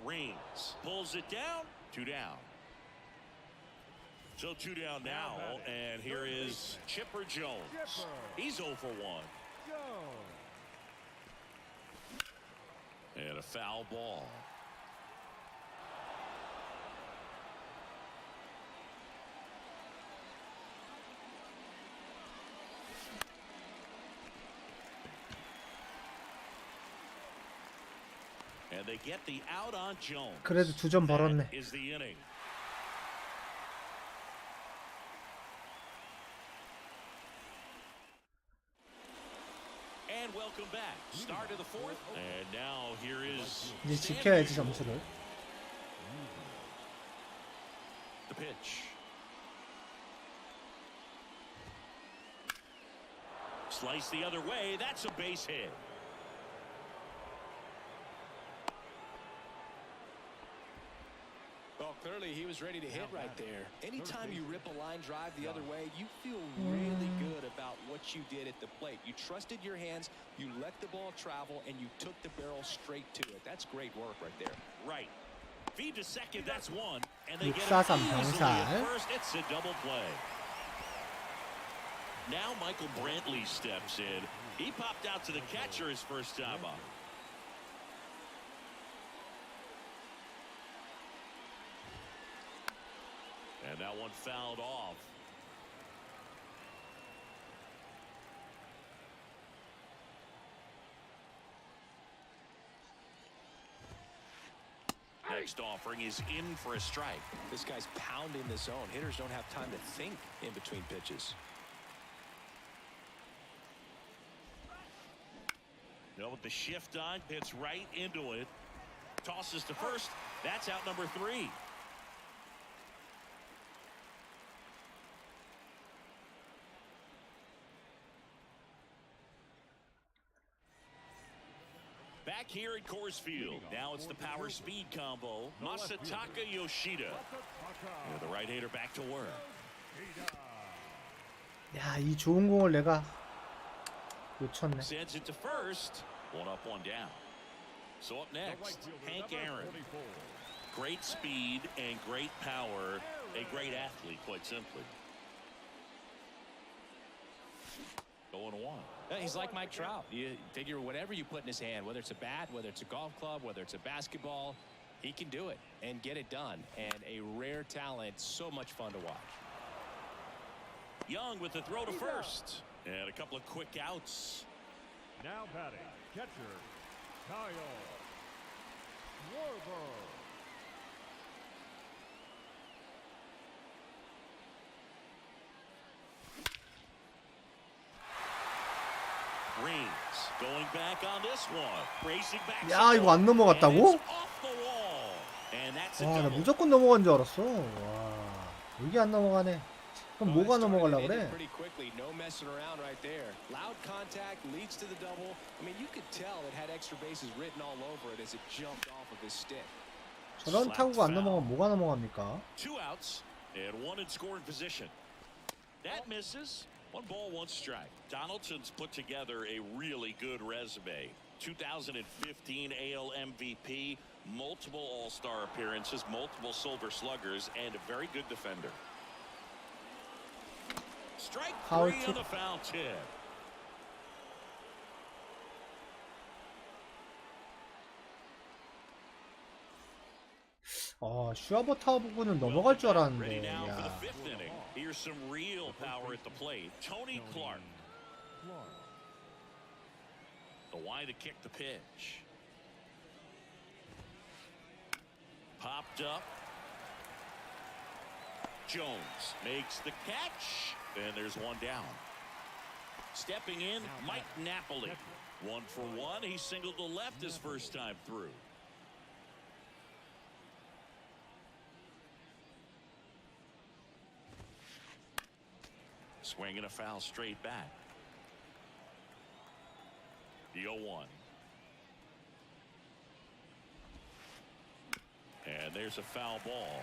Rings pulls it down. 2 down. So 2 down now, and here is Chipper Jones. He's 0 for 1. And a foul ball. And they get the out on Jones. 그래도 2점 벌었네. That is the inning. And welcome back. Start of the 4th. And now here is 이제 지켜야지 점수를. the pitch. Slice the other way. That's a base hit. Well, clearly he was ready to hit right there. Anytime you rip a line drive the other way, you feel really good about what you did at the plate. You trusted your hands, you let the ball travel, and you took the barrel straight to it. That's great work right there. Right. Feed to second, that's one. And they get 6-4-3 it easily 병살. at first. It's a double play. Now Michael Brantley steps in. He popped out to the catcher his first time up. And that one fouled off. Next offering is in for a strike. This guy's pounding the zone. Hitters don't have time to think in between pitches. No, with the shift on, hits right into it. Tosses to first. That's out number 3. Back here at Coors Field. Now it's the power speed combo. Masataka Yoshida. And the right-hander back to work. 야, 이 좋은 공을 내가 놓쳤네. Sends it to first. 1 up, 1 down. So up next, Hank Aaron. Great speed and great power. A great athlete, quite simply. 0-1. He's like Mike Trout. You figure whatever you put in his hand, whether it's a bat, whether it's a golf club, whether it's a basketball, he can do it and get it done. And a rare talent, so much fun to watch. Young with the throw to first. And a couple of quick outs. Now batting, catcher, Kyle Schwarber. Greens going back on this one. Racing back. 야, 이거 안 넘어갔다고? And it's off the wall. And that's a 와, 나 double. 무조건 넘어간 줄 알았어. 와, 이게 안 넘어가네. 그럼 뭐가 넘어가려고 그래? Pretty quickly, no messing around right there. Loud contact leads to the double. I mean, you could tell it had extra bases written all over it as it jumped off of his stick. 저런 타구가 안 넘어가면 뭐가 넘어갑니까? 2 outs and 1 in scoring position. That misses. 1 ball, 1 strike. Donaldson's put together a really good resume. 2015 AL MVP, multiple All-Star appearances, multiple Silver Sluggers, and a very good defender. Strike 3 on the foul tip. 아, 슈아버 타워 부분은 넘어갈 줄 Ready 알았는데. now for the 야. 5th inning. Here's some real power at the plate. Tony Clark. The wide to kick the pitch. Popped up. Jones makes the catch. And there's 1 down. Stepping in, Mike Napoli. 1 for 1. He singled to left his first time through. Swinging a foul straight back. The 0-1. And there's a foul ball.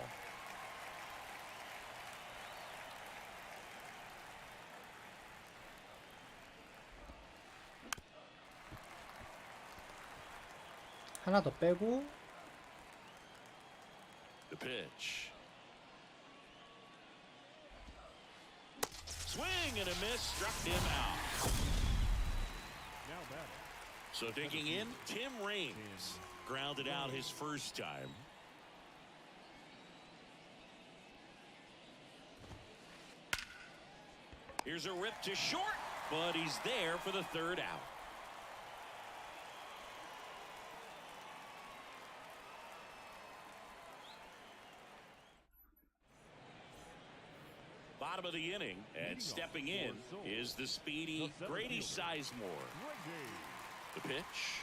하나 더 빼고. The pitch. Swing and a miss, struck him out. So digging in, Tim Raines grounded out his first time. Here's a rip to short, but he's there for the 3rd out. Bottom of the inning, and stepping in is the speedy Grady Sizemore. The pitch.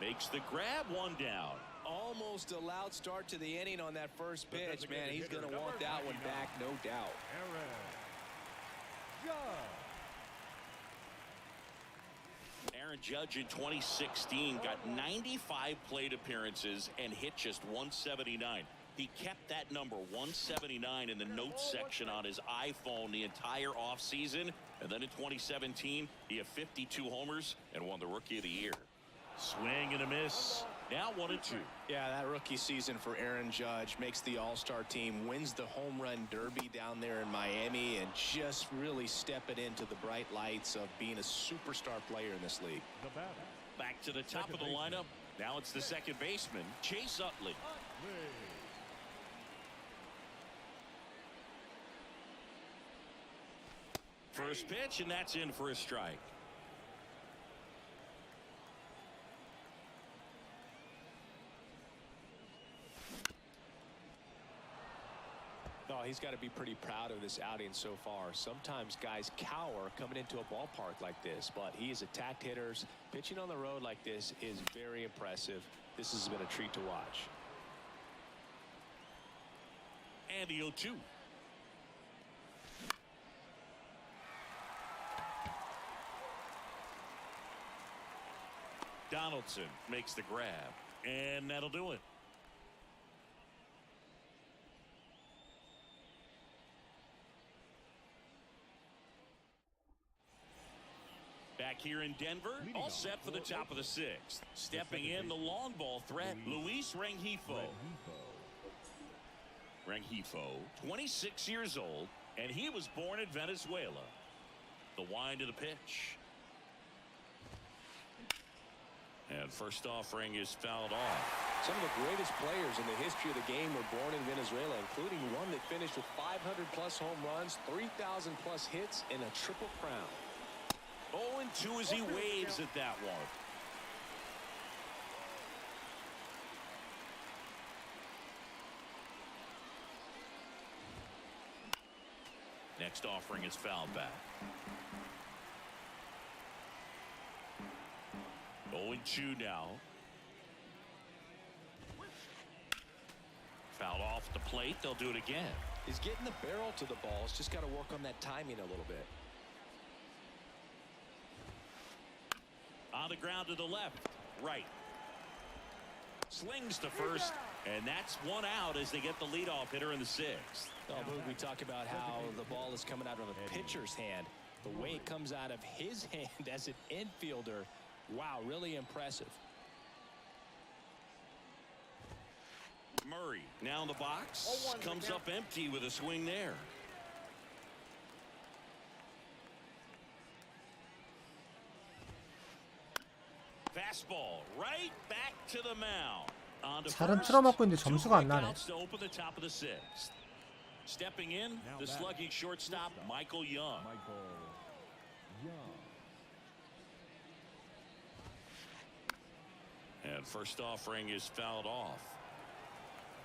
Makes the grab, 1 down. Almost a loud start to the inning on that first pitch, man. He's going to want that one back, no doubt. Aaron Judge in 2016 got 95 plate appearances and hit just 179. He kept that number 179 in the notes section on his iPhone the entire offseason. And then in 2017, he had 52 homers and won the Rookie of the Year. Swing and a miss. Now 1-2. Yeah, that rookie season for Aaron Judge makes the All-Star team, wins the home run derby down there in Miami, and just really stepping into the bright lights of being a superstar player in this league. Back to the top of the lineup. Now it's the second baseman, Chase Utley. First pitch, and that's in for a strike. Oh, he's got to be pretty proud of this outing so far. Sometimes guys cower coming into a ballpark like this, but he has attacked hitters. Pitching on the road like this is very impressive. This has been a treat to watch. And the 0-2. Donaldson makes the grab, and that'll do it. Back here in Denver, all set for the top of the 6th. Stepping in, the long ball threat, Luis Rengifo. Rengifo, 26 years old, and he was born in Venezuela. The wind of the pitch. And first offering is fouled off. Some of the greatest players in the history of the game were born in Venezuela, including one that finished with 500+ home runs, 3,000+ hits, and a triple crown. 0-2 as he waves at that one. Next offering is fouled back. 0-2 now. Fouled off the plate. They'll do it again. He's getting the barrel to the ball. He's just got to work on that timing a little bit. On the ground to the left. Right. Slings to first. And that's one out as they get the leadoff hitter in the sixth. Oh, Boog, we talk about how the ball is coming out of a pitcher's hand. The way it comes out of his hand as an infielder. Wow, really impressive. Murray now in the box. Comes up empty with a swing there. Fastball right back to the mound. On to 잘은 first. 틀어맞고 있는데 점수가 안 나네. To open the top of the sixth. Stepping in, the slugging shortstop, Michael Young. And first offering is fouled off.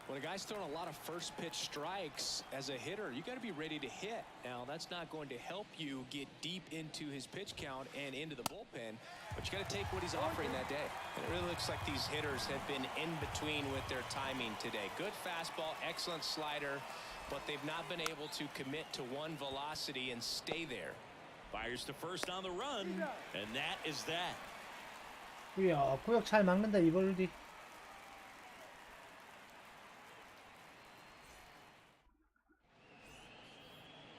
When a guy's throwing a lot of first pitch strikes as a hitter, you got to be ready to hit. Now, that's not going to help you get deep into his pitch count and into the bullpen, but you got to take what he's offering that day. And it really looks like these hitters have been in between with their timing today. Good fastball, excellent slider, but they've not been able to commit to one velocity and stay there. Fires to first on the run, and that is that. 꾸역 잘 막는다 이벌디.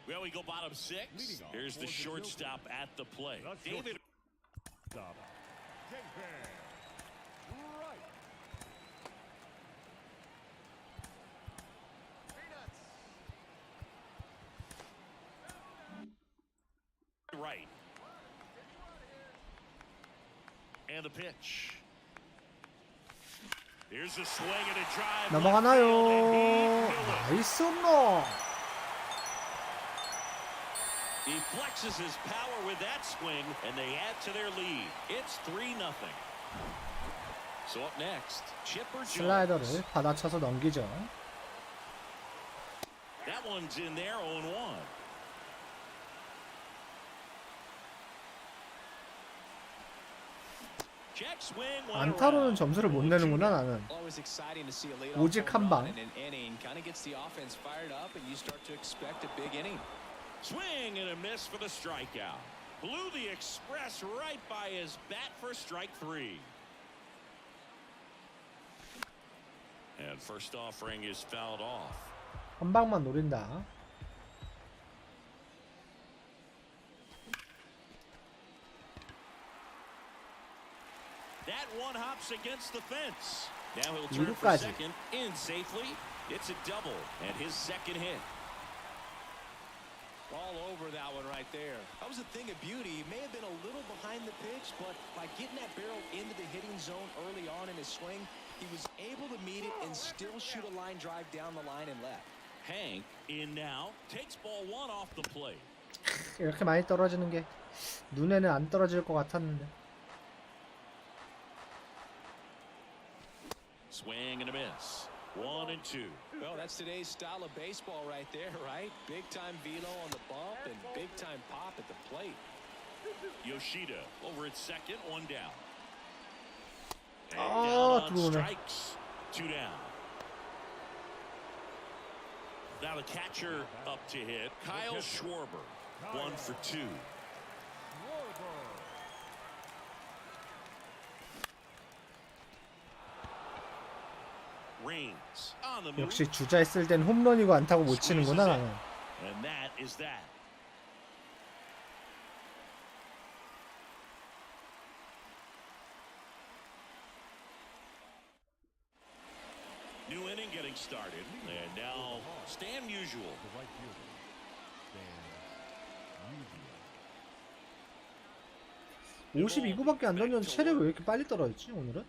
Well, we go bottom six. Here's the shortstop at the plate. David. Stop. Right. Right. And the pitch. Here's a swing and a drive. 넘어가나요? 나이스 홈런. He flexes his power with that swing, and they add to their lead. It's 3-0. So up next, Chipper Jones. 슬라이더를 받아쳐서 넘기죠. That one's in there, 0-1. Check swing. 안타로는 점수를 못 내는구나 나는. Always exciting to see a leadoff 오직 한 home 방. run in an inning. Kind of gets the offense fired up, and you start to expect a big inning. Swing and a miss for the strikeout. Blew the express right by his bat for strike 3. And first offering is fouled off. 한 방만 노린다. That one hops against the fence. Now he'll turn for 이루까지. second in safely. It's a double and his second hit. All over that one right there. That was a thing of beauty. He may have been a little behind the pitch, but by getting that barrel into the hitting zone early on in his swing, he was able to meet it and still shoot a line drive down the line and left. Hank in now. Takes ball 1 off the plate. 이렇게 많이 떨어지는 게 눈에는 안 떨어질 것 같았는데. Swing and a miss. 1-2. Well, that's today's style of baseball right there, right? Big time velo on the bump and big time pop at the plate. Yoshida over at second, 1 down. And 아, down on 들어오네. strikes, 2 down. Now the catcher up to hit, Kyle Schwarber, 1 for 2. Reigns on the move. 역시 주자 있을 땐 홈런이고 안타고 못 치는구나 나는. And that is that. New inning getting started, and now Stan Musial. The right fielder, Stan Musial. 52구밖에 안 던졌는데 체력이 왜 이렇게 빨리 떨어졌지 오늘은?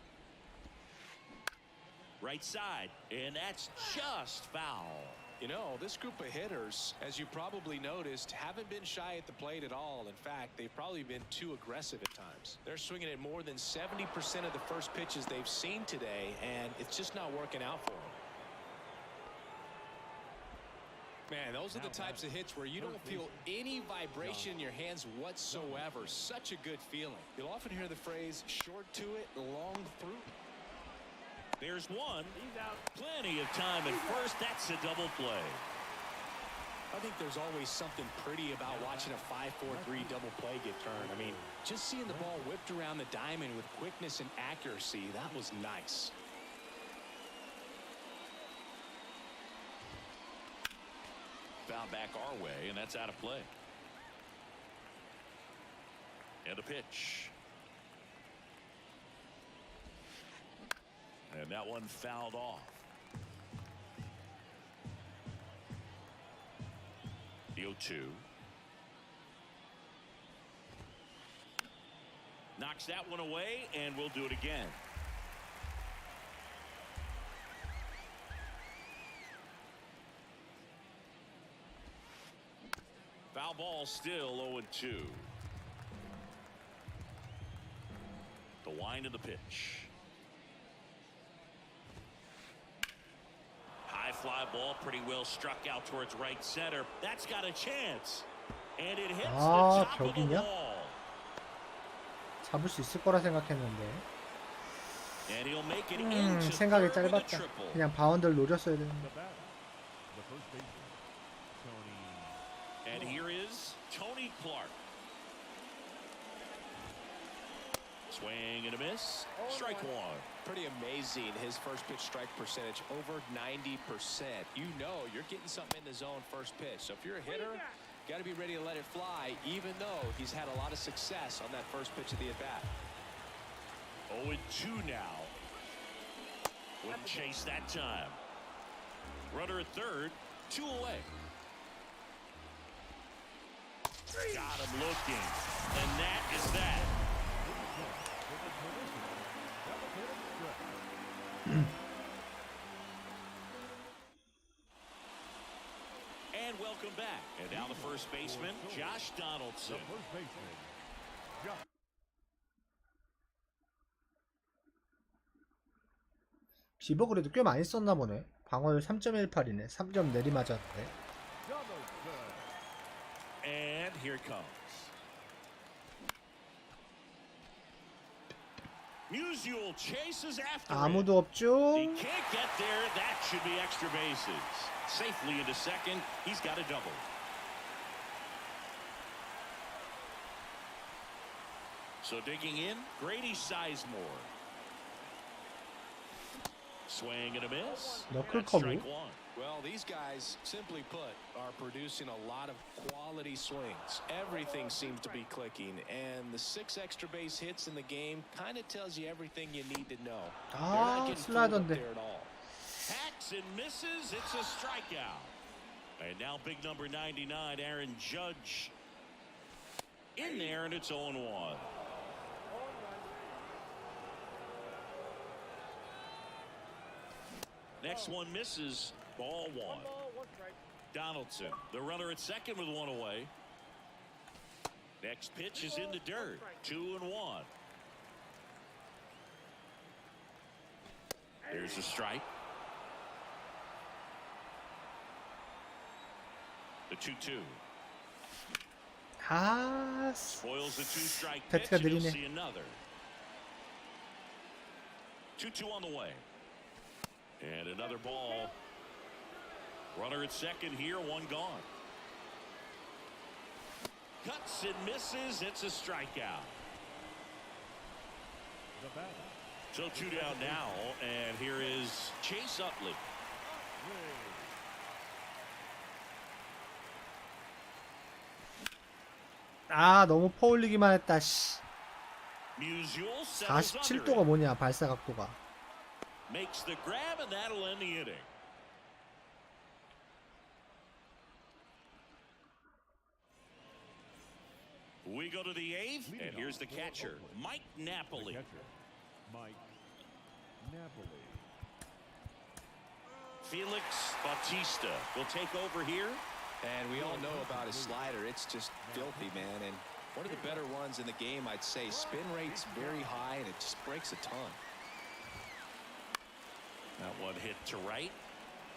Right side, and that's just foul. You know, this group of hitters, as you probably noticed, haven't been shy at the plate at all. In fact, they've probably been too aggressive at times. They're swinging at more than 70% of the first pitches they've seen today, and it's just not working out for them. Man, those are the types of hits where you don't feel any vibration in your hands whatsoever. Such a good feeling. You'll often hear the phrase short to it, long through. There's one. He's out. Plenty of time at first. That's a double play. I think there's always something pretty about watching a 5-4-3 double play get turned. I mean, just seeing the ball whipped around the diamond with quickness and accuracy, that was nice. Foul back our way, and that's out of play. And a pitch. And that one fouled off. The 0-2. Knocks that one away, and we'll do it again. Foul ball still 0-2. The wind of the pitch. High fly ball, pretty well struck out towards right center. That's got a chance. And it hits the top of the 벽이냐? wall. 잡을 수 있을 거라 생각했는데. And he'll make it into 생각이 third with a 짧았다. triple. 그냥 바운드를 노렸어야 되는데. The first baseman, Tony. And here is Tony Clark. Swing and a miss. Strike one. Pretty amazing, his first pitch strike percentage, over 90%. You know you're getting something in the zone first pitch. So if you're a hitter, got to be ready to let it fly, even though he's had a lot of success on that first pitch of the at-bat. 0-2 now. Wouldn't chase that time. Runner at third, 2 away. Got him looking. And that is that. And welcome back. And now the first baseman, Josh Donaldson. The first baseman, Josh. 비버 그래도 꽤 많이 썼나 보네. 방어율 3.18이네. 3점 내리맞았네. And here it comes. Musial chases after 아무도 it. 없죠? He can't get there. That should be extra bases. Safely into second. He's got a double. So digging in, Grady Sizemore. Swing and a miss. 너클 That's 커브. strike one. Well, these guys, simply put, are producing a lot of quality swings. Everything seems to be clicking, and the 6 extra base hits in the game kind of tells you everything you need to know. They're not 아, getting fooled up 슬라이더인데. there at all. Hacks and misses. It's a strikeout. And now big number 99, Aaron Judge, in there, and it's 0-1. Next one misses. Ball one. Donaldson, the runner at second with 1 away. Next pitch is in the dirt. 2-1. Here's a strike. The 2-2. 아, Spoils the 2-strike 배트가 pitch, and you'll 느리네. see another. 2-2 on the way. And another ball. Runner at second here, 1 gone. Cuts and misses. It's a strikeout. The batter, So 2 down now, and here is Chase Utley. 아, 너무 퍼올리기만 했다. 씨. Musial settles under 47도가 it. 뭐냐, 발사 각도가. Makes the grab, and that'll end the inning. We go to the 8th, and here's the catcher, Mike the Napoli. catcher, Mike Napoli. Felix Bautista will take over here. And we all know about his slider. It's just filthy, man. And one of the better ones in the game, I'd say. Spin rate's very high, and it just breaks a ton. That one hit to right.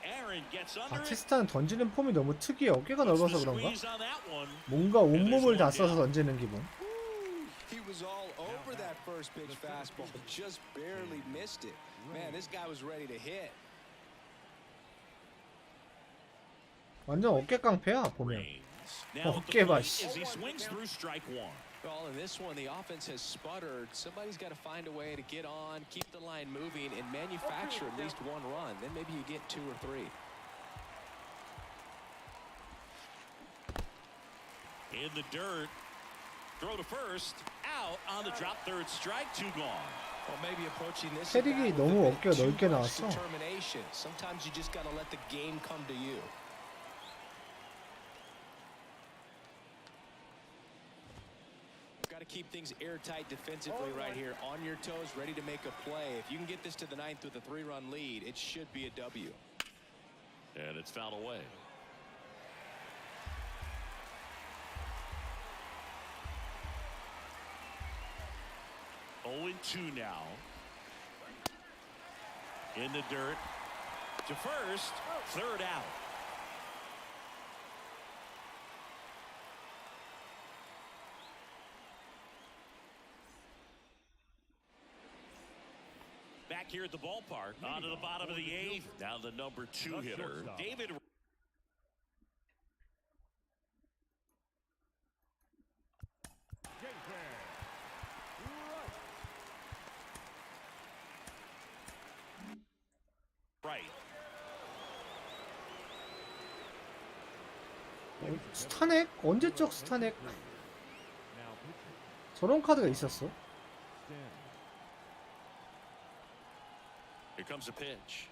Aaron gets under it. 바티스타는 던지는 폼이 너무 특이해. 어깨가 Puts the 넓어서 그런가? squeeze on that one. 뭔가 온몸을 다 써서 던지는 기분. He was all over that first pitch fastball, just barely missed it. Man, this guy was ready to hit. 완전 어깨 깡패야 보면. Reigns. Now at the 어깨 봐, plate 씨. as he swings through strike one. Well, in this one, the offense has sputtered. Somebody's got to find a way to get on, keep the line moving, and manufacture at least one run. Then maybe you get 2 or 3. In the dirt. Throw to first. Out on the drop. Third strike. 2 gone. Well, maybe approaching this 캐릭이 너무 어깨가 넓게 나왔어. determination. Sometimes you just got to let the game come to you. Got to keep things airtight defensively right here, on your toes, ready to make a play. If you can get this to the 9th with a 3-run lead, it should be a W. And it's fouled away. Oh, 2 now. In the dirt. To first. Third out. Back here at the ballpark, on to the bottom of the 8th. Now the number 2 hitter, David. Right. 스타넥? 언제적 스타넥? 저런 카드가 있었어? Here comes a pitch.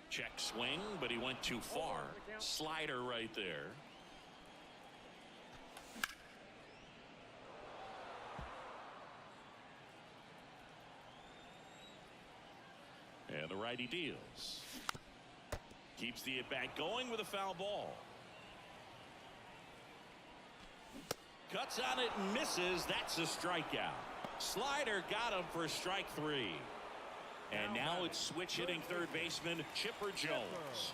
Check swing, but he went too far. Slider right there. And the righty deals. Keeps the at-bat going with a foul ball. Cuts on it and misses. That's a strikeout. Slider got him for strike 3. And now it's switch hitting third baseman Chipper Jones.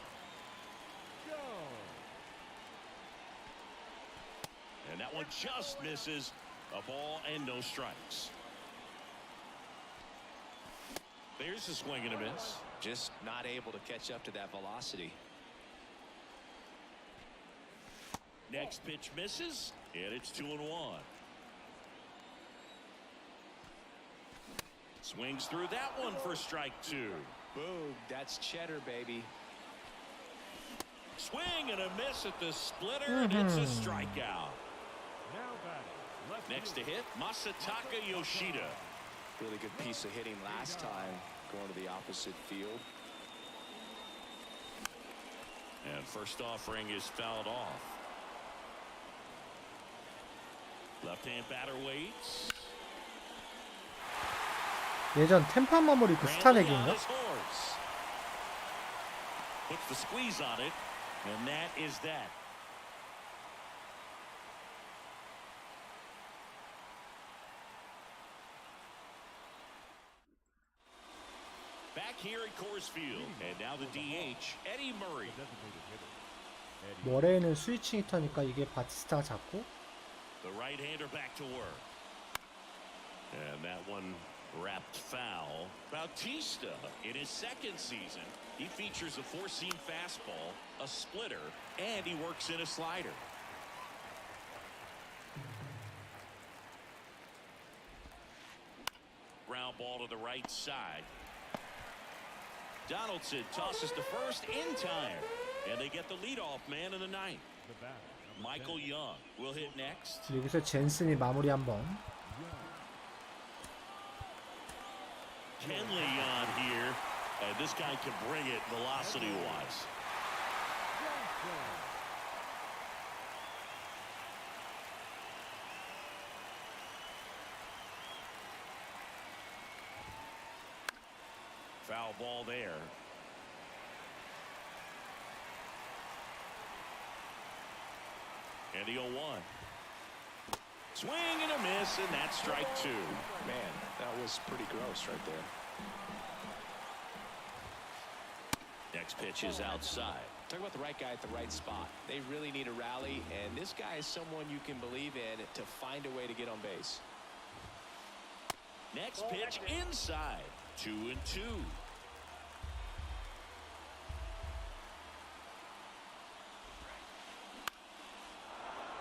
And that one just misses. A ball and no strikes. There's a swing and a miss. Just not able to catch up to that velocity. Next pitch misses, and it's 2-1. Swings through that one for strike 2. Boom, that's cheddar, baby. Swing and a miss at the splitter, and it's a strikeout. Next to hit, Masataka Yoshida. Really good piece of hitting last time, going to the opposite field. And first offering is fouled off. Left-hand batter waits. 예전 템파 마무리 그 스타넥인가? Puts the squeeze on it, and that is that. Back here at Coors Field, and now the DH, Eddie Murray. 머레이는 스위칭 히터니까 이게 바티스타가 잡고 The right-hander back to work. And that one wrapped foul. Bautista, in his second season, he features a four-seam fastball, a splitter, and he works in a slider. Ground ball to the right side. Donaldson tosses to first in time, and they get the leadoff man in the ninth. Michael Young will hit next. 여기서 젠슨이 마무리 한번. Kenley on here, and this guy can bring it velocity-wise. Foul ball there. And the 0-1. Swing and a miss, and that's strike 2. Man, that was pretty gross right there. Next Next pitch is outside. Talk about the right guy at the right spot. They really need a rally, and this guy is someone you can believe in to find a way to get on base. Next pitch inside. 2-2.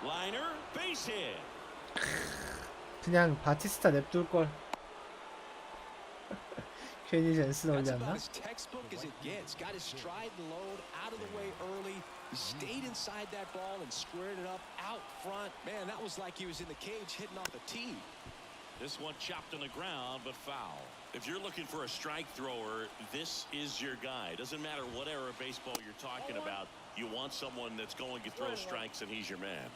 Liner, base hit. 그냥 바티스타 냅둘걸. 괜히 젠슨 That's about 올렸나? as textbook as it gets. Got his stride and load out of the way early. He stayed inside that ball and squared it up out front. Man, that was like he was in the cage hitting off a tee. This one chopped on the ground, but foul. If you're looking for a strike thrower, this is your guy. Doesn't matter what era of baseball you're talking about. You want someone that's going to throw strikes, and he's your man.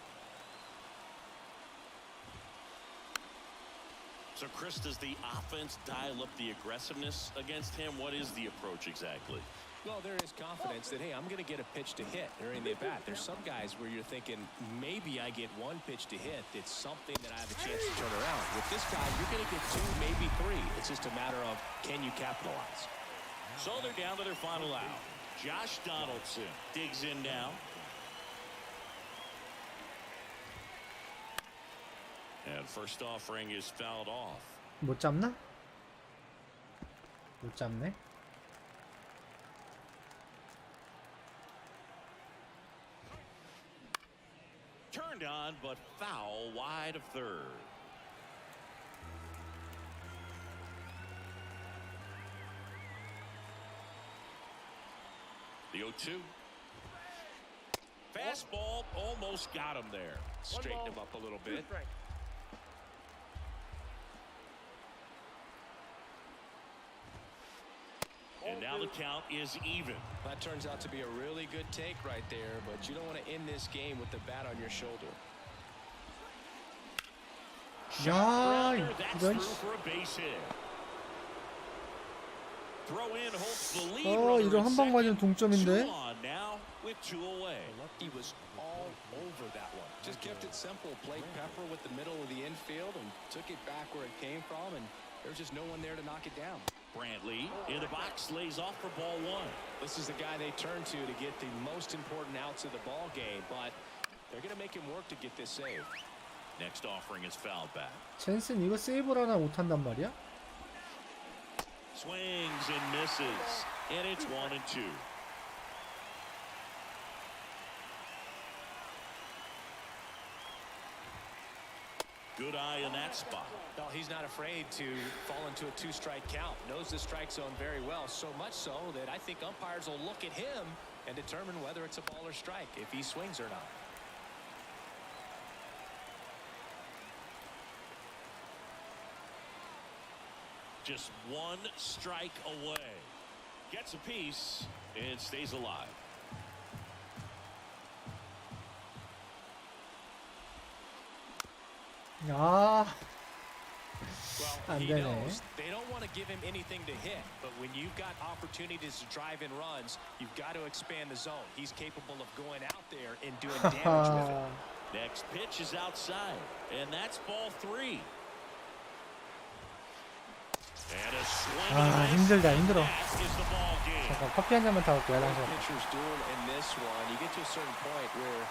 So, Chris, does the offense dial up the aggressiveness against him? What is the approach exactly? Well, there is confidence that, hey, I'm going to get a pitch to hit during the at-bat. There's some guys where you're thinking, maybe I get one pitch to hit. It's something that I have a chance to turn around. With this guy, you're going to get two, maybe three. It's just a matter of, can you capitalize? So they're down to their final out. Josh Donaldson digs in now. And first offering is fouled off. 못 잡나? 못 잡네. Turned on, but foul wide of third. The 0-2. Fastball almost got him there. Straighten him up a little bit. And now the count is even. That turns out to be a really good take right there, but you don't want to end this game with the bat on your shoulder. 야, That's 이런. through for a base hit. Throw in holds the lead. 이거 한 방 맞으면 동점인데. Two on now with two away. He was all over that one. Just kept it simple. Played pepper with the middle of the infield and took it back where it came from, and there was just no one there to knock it down. Brantley in the box lays off for ball one. This is the guy they turn to get the most important outs of the ball game, but they're going to make him work to get this save. Next offering is fouled back. 젠슨 이거 세이브를 하나 못한단 말이야? Swings and misses, and it's 1-2. Good eye in that spot. Well, he's not afraid to fall into a two-strike count. Knows the strike zone very well, so much so that I think umpires will look at him and determine whether it's a ball or strike, if he swings or not. Just one strike away. Gets a piece and stays alive. 아, Well, 안 he 되네. knows they don't want to give him anything to hit, but when you've got opportunities to drive in runs, you've got to expand the zone. He's capable of going out there and doing damage with it. Next pitch is outside, and that's ball three. And a swing. 아, 힘들다, 힘들어. That is the ball game. 잠깐 커피 한 잔만 타올게. What 화장실. pitchers doing in this one, you get to a certain point where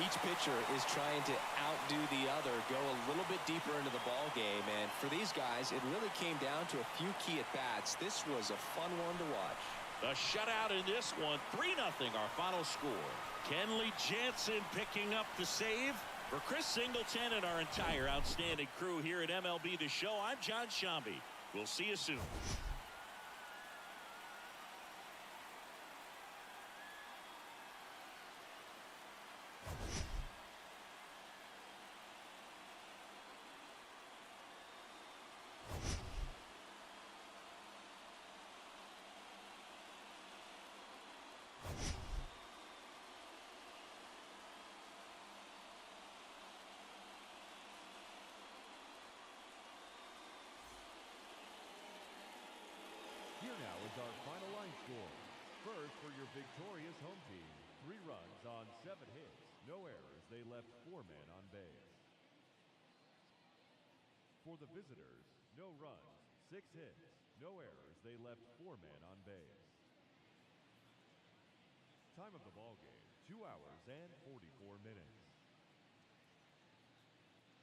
each pitcher is trying to outdo the other, go a little bit deeper into the ball game, and for these guys, it really came down to a few key at-bats. This was a fun one to watch. A shutout in this one, 3-0 our final score. Kenley Jansen picking up the save. For Chris Singleton and our entire outstanding crew here at MLB The Show, I'm John Shambi. We'll see you soon. Here now is our final line score. First, for your victorious home team, 3 runs on 7 hits, no errors. They left 4 men on base. For the visitors, no runs, 6 hits, no errors. They left 4 men on base. Time of the ball game, 2 hours and 44 minutes.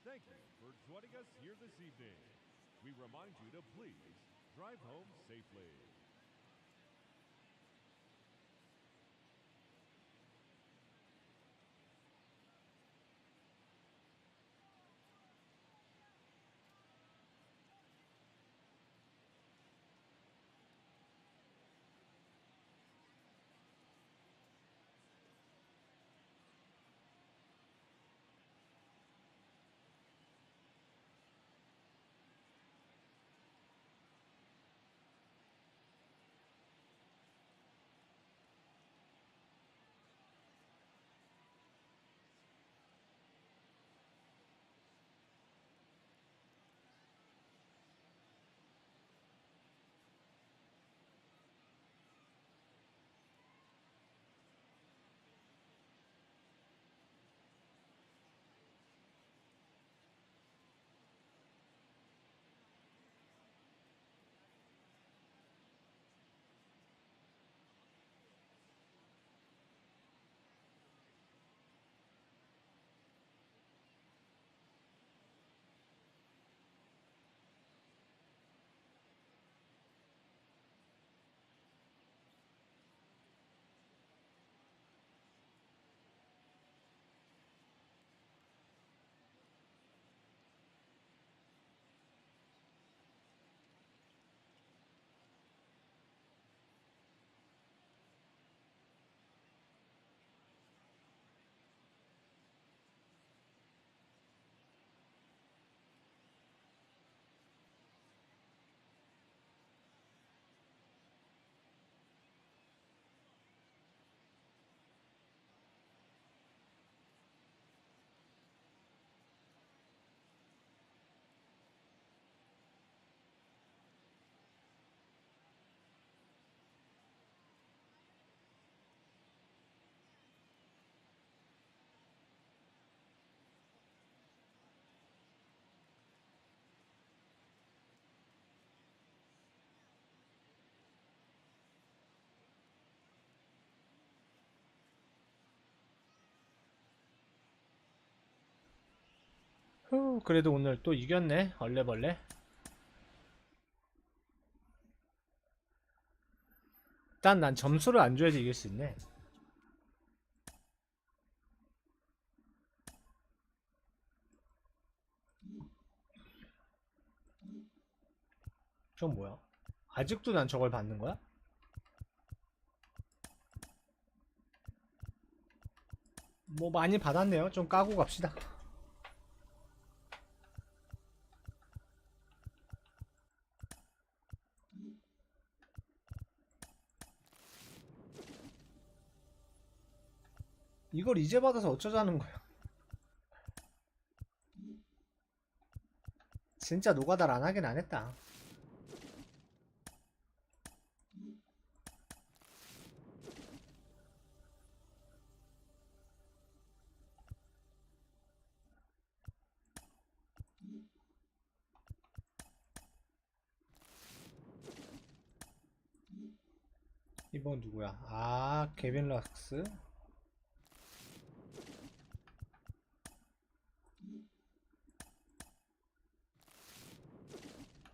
Thank you for joining us here this evening. We remind you to please drive home safely. 그래도 오늘 또 이겼네. 얼레벌레. 일단 난 점수를 안 줘야지 이길 수 있네. 저건 뭐야? 아직도 난 저걸 받는 거야? 뭐 많이 받았네요. 좀 까고 갑시다. 이걸 이제 받아서 어쩌자는 거야. 진짜 노가다를 안 하긴 안 했다. 이번 누구야? 아, 케빈 락스.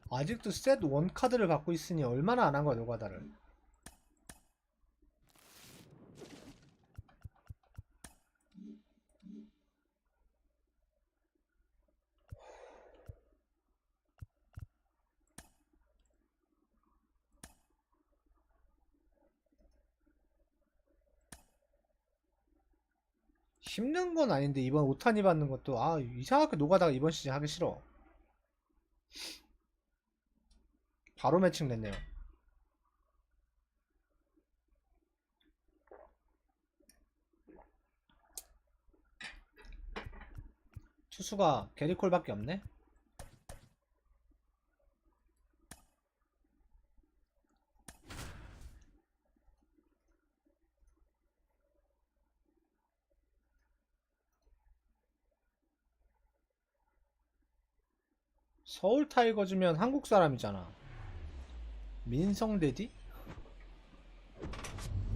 아직도 셋 원 카드를 갖고 있으니 얼마나 안 한 거야, 노가다를. 힘든 건 아닌데 이번 오타니 받는 것도 이상하게 노가다가 이번 시즌 하기 싫어. 바로 매칭 됐네요. 투수가 게리콜밖에 없네. 서울 타이거즈면 한국 사람이잖아. 민성대디?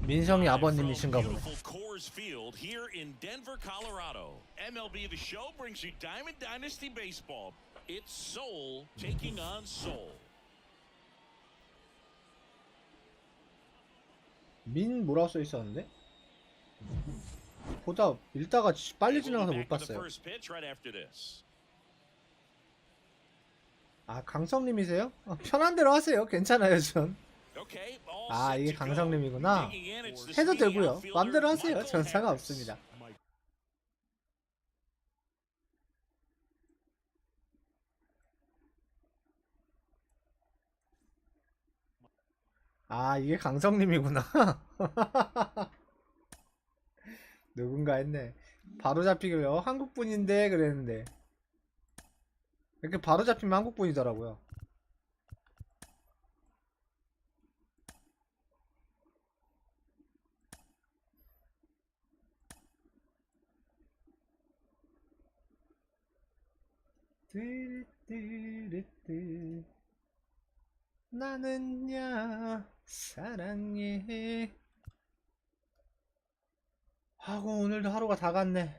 민성이 아버님이신가 보네. Beautiful Coors Field here in Denver, Colorado. MLB The Show brings you Diamond Dynasty Baseball. It's Soul taking on Soul. 민 뭐라고 써 있었는데? 보다 읽다가 빨리 지나가서 못 봤어요. 아, 강성님이세요? 편한 대로 하세요. 괜찮아요, 전. 아, 이게 강성님이구나. 해도 되고요. 맘대로 하세요. 전 상관없습니다. 아, 이게 강성님이구나. 누군가 했네. 바로 잡히길래 한국분인데 그랬는데 이렇게 바로 잡히면 한국분이더라고요. 뚜루뚜루뚜 나는야 사랑해 하고 오늘도 하루가 다 갔네.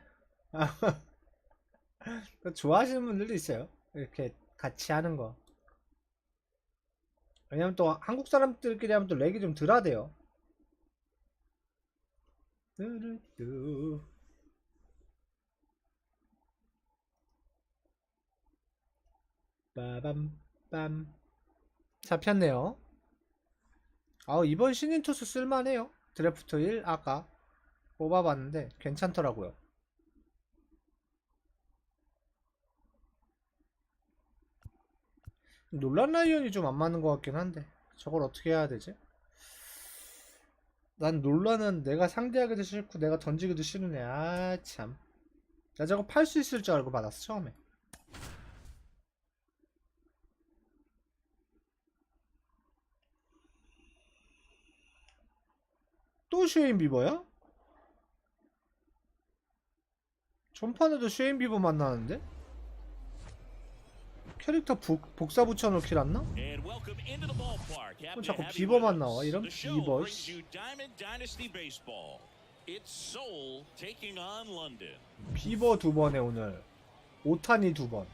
좋아하시는 분들도 있어요. 이렇게 같이 하는 거. 왜냐면 또 한국 사람들끼리 하면 또 렉이 좀 덜하대요. 뚜루뚜 빠밤빰 잡혔네요. 아, 이번 신인 투수 쓸만해요. 드래프트 1 아까 뽑아봤는데 괜찮더라고요. 놀란 라이언이 좀 안 맞는 것 같긴 한데 저걸 어떻게 해야 되지? 난 놀란은 내가 상대하기도 싫고 내가 던지기도 싫으네. 아 참. 나 저거 팔 수 있을 줄 알고 받았어 처음에. 또 쉐인 비버야? 전판에도 쉐인 비버 만나는데? 캐릭터 복사 붙여넣기 놨나? 자꾸 비버만 나와. 이런 비버. 비버 2번에 오늘 오타니 2번.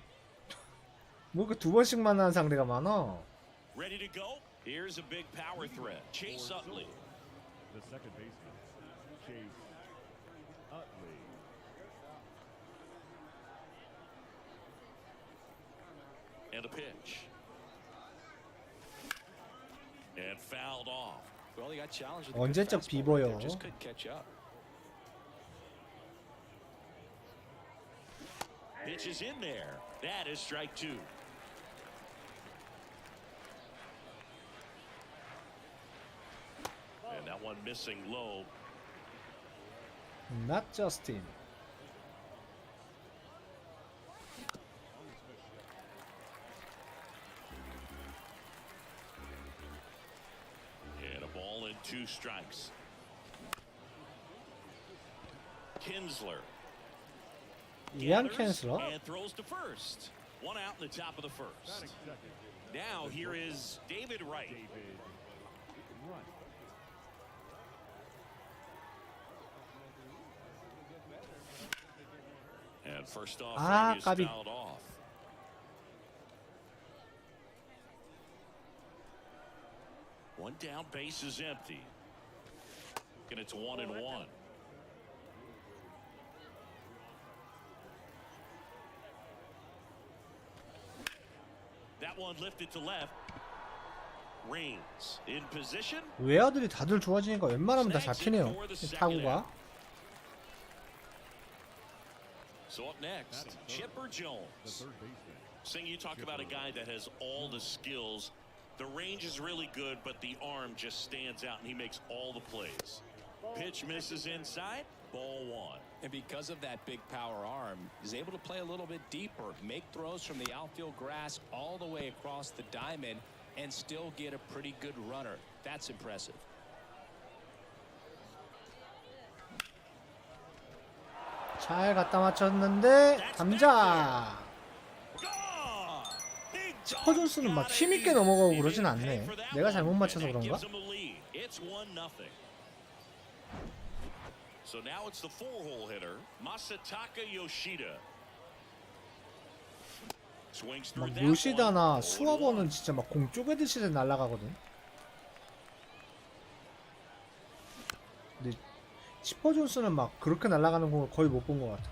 뭐 이렇게 2번씩 만나는 상대가 많아. The second baseman, Chase Utley. And a pitch. And fouled off. Well, he got challenged with a good 언제적 fastball right there, 비버요. just couldn't catch up. Pitch is in there. That is strike 2. And that one missing low. Not Justin. And a ball and 2 strikes. Kinsler. 이안 캔슬러? And throws to first. 1 out in the top of the first. Now here is David Wright. And first off, is 까비. fouled off. One down, base is empty. And it's 1-1. That one lifted to left. Reigns in position. 외야들이 다들 좋아지니까 웬만하면 다 잡히네요. 타구가. So up next, Chipper Jones. Sing, you talk about a guy that has all the skills. The range is really good, but the arm just stands out, and he makes all the plays. Pitch misses inside, ball 1. And because of that big power arm, he's able to play a little bit deeper, make throws from the outfield grass all the way across the diamond, and still get a pretty good runner. That's impressive. 잘 갖다 맞췄는데 감자. 허존스는 막 힘있게 넘어가고 그러진 않네. 내가 잘못 맞춰서 그런가? So now it's the 4-hole hitter, Masataka Yoshida. Swings through 막 that one. 요시다나 0-1. 수워버는 진짜 막 공 쪼개듯이 날아가거든. 근데 치퍼 존스는 막 그렇게 날아가는 공을 거의 못 본 것 같아.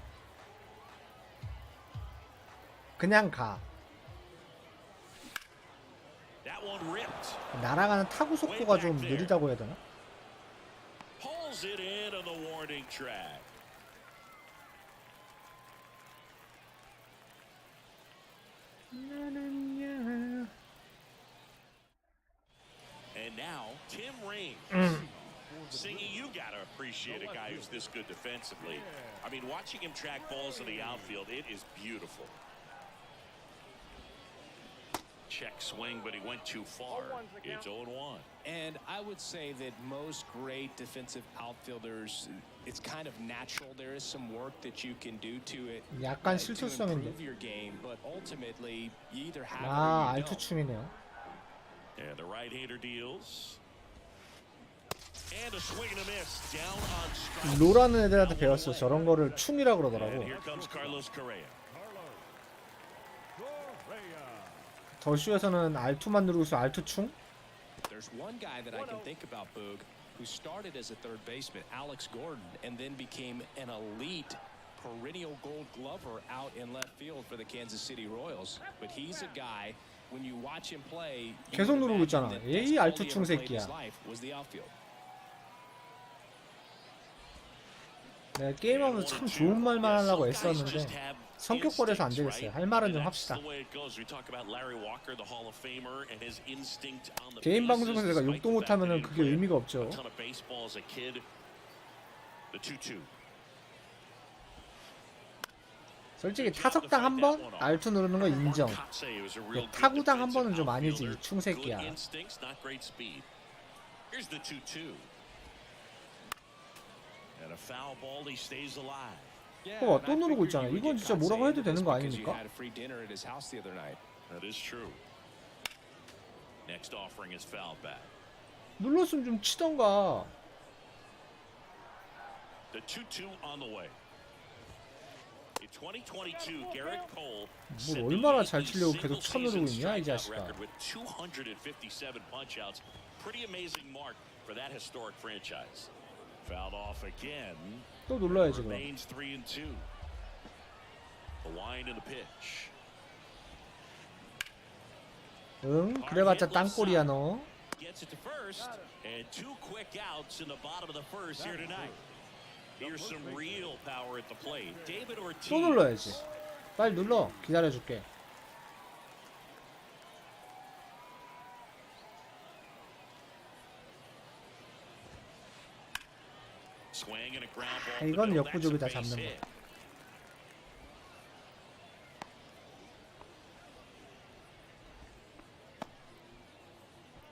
그냥 가. That one ripped. 날아가는 타구 속도가 좀 느리다고 해야 되나? Pulls it in on the warning track. And now Tim Raines. Singy, you gotta appreciate a guy who's this good defensively. I mean, watching him track balls in the outfield, it is beautiful. Check swing, but he went too far. It's 0-1. And I would say that most great defensive outfielders, it's kind of natural. There is some work that you can do to it 약간 to 실투성인데. improve your game, but ultimately you either have it 아, or you don't. 알투충이네요. And the right-hander deals. And a swing and a miss down on strike. 로라는 애들한테 배웠어. 저런 거를 충이라고 And 그러더라고. here comes Carlos Correa. 더쇼에서는 알투만 누르고 있어. 알투충? There's one guy that I can think about, Boog, who started as a third baseman, Alex Gordon, and then became an elite perennial gold glover out in left field for the Kansas City Royals. But he's a guy, when you watch him play, you 계속 would 누르고 imagine 있잖아. that 얘이 that's all he 알투충 ever played in his 새끼야. life was the outfield. 내가 게임하면서 참 좋은 말만 하려고 애썼는데 성격 버려서 안 되겠어요. 할 말은 좀 합시다. 개인 방송에서 내가 욕도 못하면은 그게 의미가 없죠. 솔직히 타석당 한 번 알투 누르는 거 인정. 근데 타구당 한 번은 좀 아니지, 이 충새끼야. 봐봐, 또 누르고 있잖아. 이건 진짜 뭐라고 해도 되는 거 아닙니까? 눌렀으면 좀 치던가. 뭘 얼마나 잘 치려고 계속 쳐누르고 있냐, 이 자식아. Fouled off again. 또 눌러야지 그럼. Remains 3-2. The wind and the pitch. 응, 그래봤자 땅골이야 너. Gets it to first, and 2 quick outs in the bottom of the first here tonight. Here's some real power at the plate. David Ortiz. 또 눌러야지. 빨리 눌러. 기다려줄게. 이건 역부족이다 잡는 거.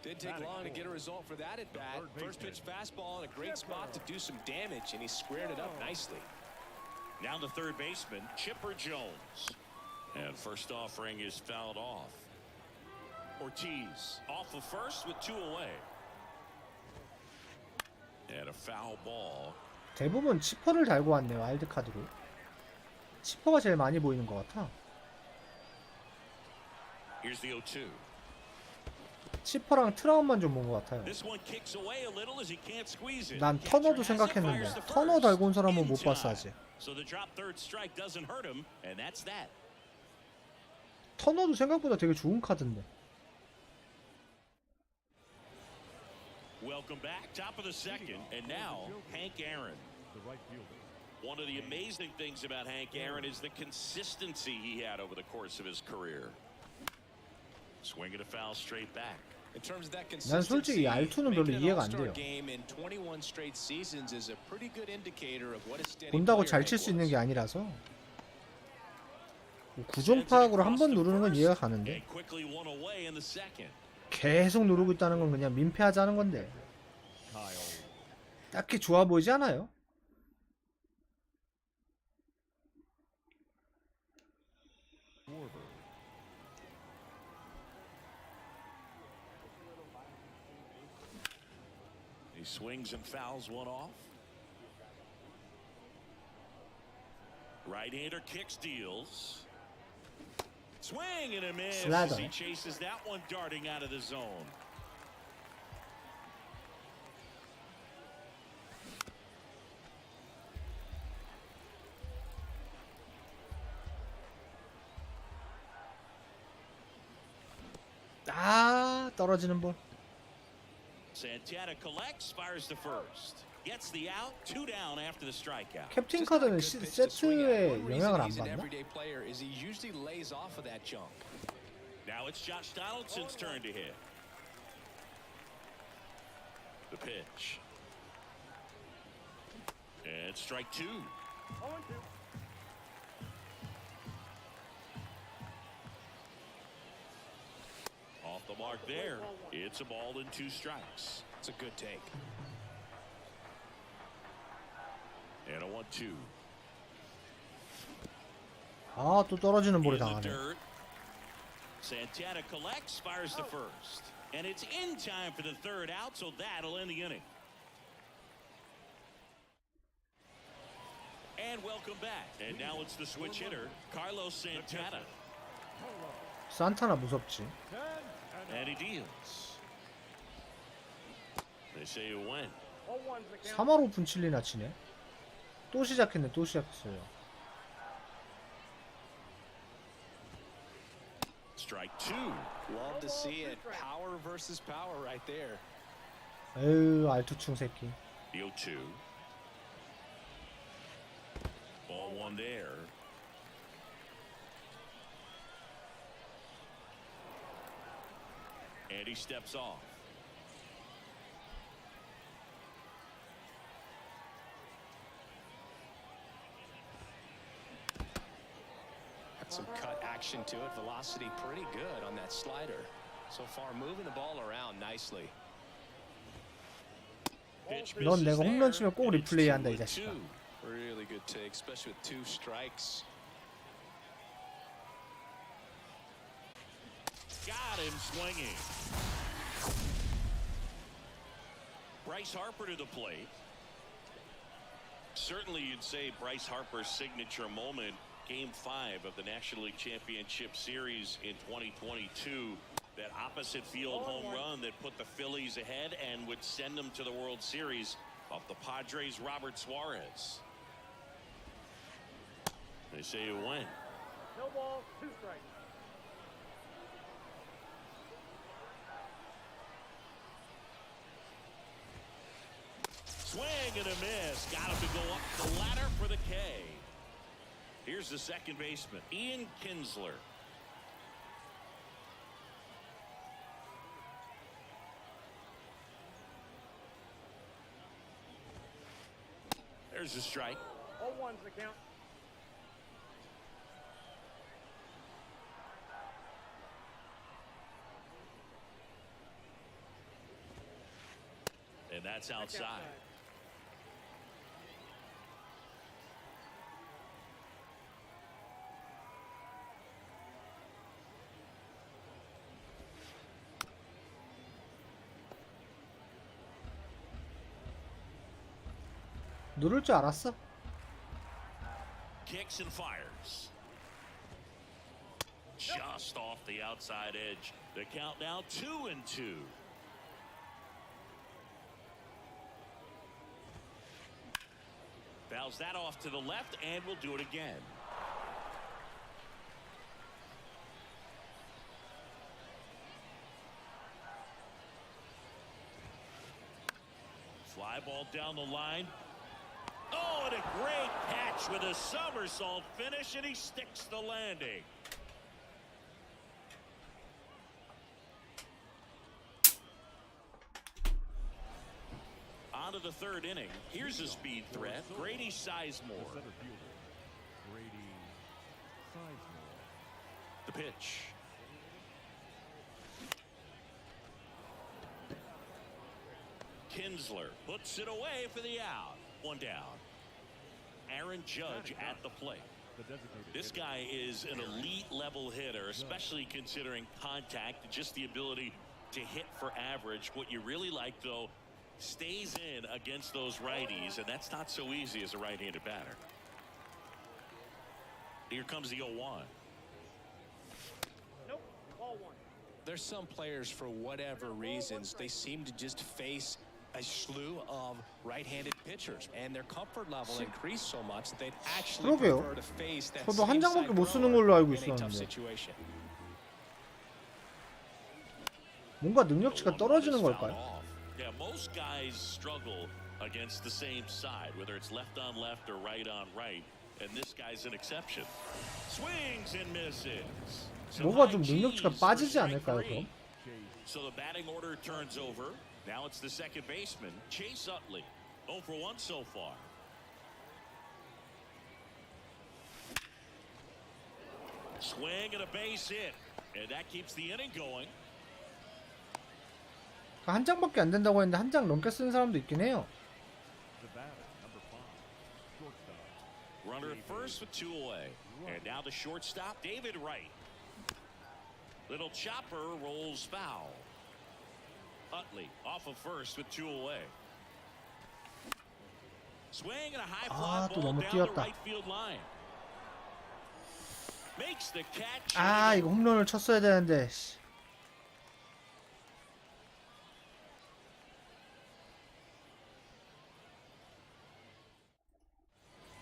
Didn't take long to get a result for that at bat. First pitch fastball in a great spot to do some damage, and he squared it up nicely. Now the third baseman, Chipper Jones. And first offering is fouled off. Ortiz off of first with 2 away. And a foul ball. 대부분 치퍼를 달고 왔네요. 와일드카드로. 치퍼가 제일 많이 보이는 것 같아. Here's the 0-2. 치퍼랑 트라운만 좀 본 것 같아요. 난 터너도 생각했는데 터너 달고 온 사람은 못 봤어 아직. 터너도 생각보다 되게 좋은 카드인데. Welcome back, top of the second, and now Hank Aaron. One of the amazing things about Hank Aaron is the consistency he had over the course of his career. Swinging a foul straight back. In terms of that 난 솔직히 consistency, 알투는 별로 making an 이해가 안 all-star 돼요. game in 21 straight seasons is a pretty good indicator of what a steady 본다고 player 잘 칠 Hank 수 있는 was. 게 아니라서. 구종 파악으로 한 번 누르는 건 이해가 가는데 And quickly one away in the second. 계속 누르고 있다는 건 그냥 민폐하자는 건데 딱히 좋아 보이지 않아요? He swings and fouls one off. Right-hander kicks, deals. Swing and a miss. Slider. He chases that one darting out of the zone. 아, 떨어지는 볼. Santana collects, fires the first. Gets the out, 2 down after the strikeout. 캡틴 카드는 세트에 영향을 안 He's an 받나? everyday player is he usually lays off of that junk. Now it's Josh Donaldson's turn to hit. The pitch. And strike 2. Off the mark there. It's a ball and 2 strikes. It's a good take. And a 1-2. 아, 또 떨어지는 볼이 In the 당하네. dirt. Santana collects, fires the first. And it's in time for the 3rd out, so that'll end the inning. And welcome back. And now it's the switch hitter, Carlos Santana. 산타나 무섭지. And he deals. They say you win. 3할 오픈 칠리나 치네. 또 시작했네. 또 시작했어요. Strike 2. Love to see it. Power versus power right there. 에휴, 알투충 새끼. The 0-2. Ball 1 there. And he steps off. Got some cut action to it. Velocity pretty good on that slider. So far moving the ball around nicely. Pitch 넌 misses 내가 there, 홈런 치면 꼭 and it's 리플레이 한다, 이 2-2. 자식아. Really good take, especially with 2 strikes. Got him swinging. Bryce Harper to the plate. Certainly you'd say Bryce Harper's signature moment, Game 5 of the National League Championship Series in 2022. That opposite field home run that put the Phillies ahead and would send them to the World Series off the Padres' Robert Suarez. They say you win. No ball, 2 strikes. Swing and a miss. Got him to go up the ladder for the K. Here's the second baseman, Ian Kinsler. There's a strike. 0-1's the count. And that's outside. 누를 줄 알았어? Kicks and fires. Just off the outside edge. The count now 2-2. Fouls that off to the left and will do it again. Fly ball down the line. Oh, and a great catch with a somersault finish, and he sticks the landing. On to the 3rd inning. Here's a speed threat, Grady Sizemore. Center fielder, Grady Sizemore. The pitch. Kinsler puts it away for the out. 1 down. Aaron Judge at the plate. The designated This hitter. guy is an elite level hitter, especially considering contact, just the ability to hit for average. What you really like, though, stays in against those righties, and that's not so easy as a right-handed batter. Here comes the 0-1. Nope. Ball one. There's some players, for whatever reasons, they seem to just face a slew of right-handed pitchers, and their comfort level increased so much that they'd actually 그러게요. prefer to face that 저도 한 same 장밖에 side 못 쓰는 thrower 걸로 알고 in a tough 있었는데. situation. 뭔가 능력치가 떨어지는 걸까요? Yeah, most guys struggle against the same side, whether it's left on left or right on right, and this guy's an exception. Swings and misses. 뭐가 좀 능력치가 빠지지 않을까요, 그럼? So the batting order turns over. Now it's the second baseman, Chase Utley. 0 for 1 so far. Swing and a base hit, and that keeps the inning going. 한 장밖에 안 된다고 했는데 한 장 넘게 쓰는 사람도 있긴 해요. The batter, number 5, shortstop. Runner at first with 2 away. And now the shortstop, David Wright. Little chopper rolls foul. Utley off of first with 2 away. Swing and a high fly 또 ball 너무 down 뛰었다. the right field line. Makes the catch. 아, 이거 홈런을 쳤어야 되는데. 씨.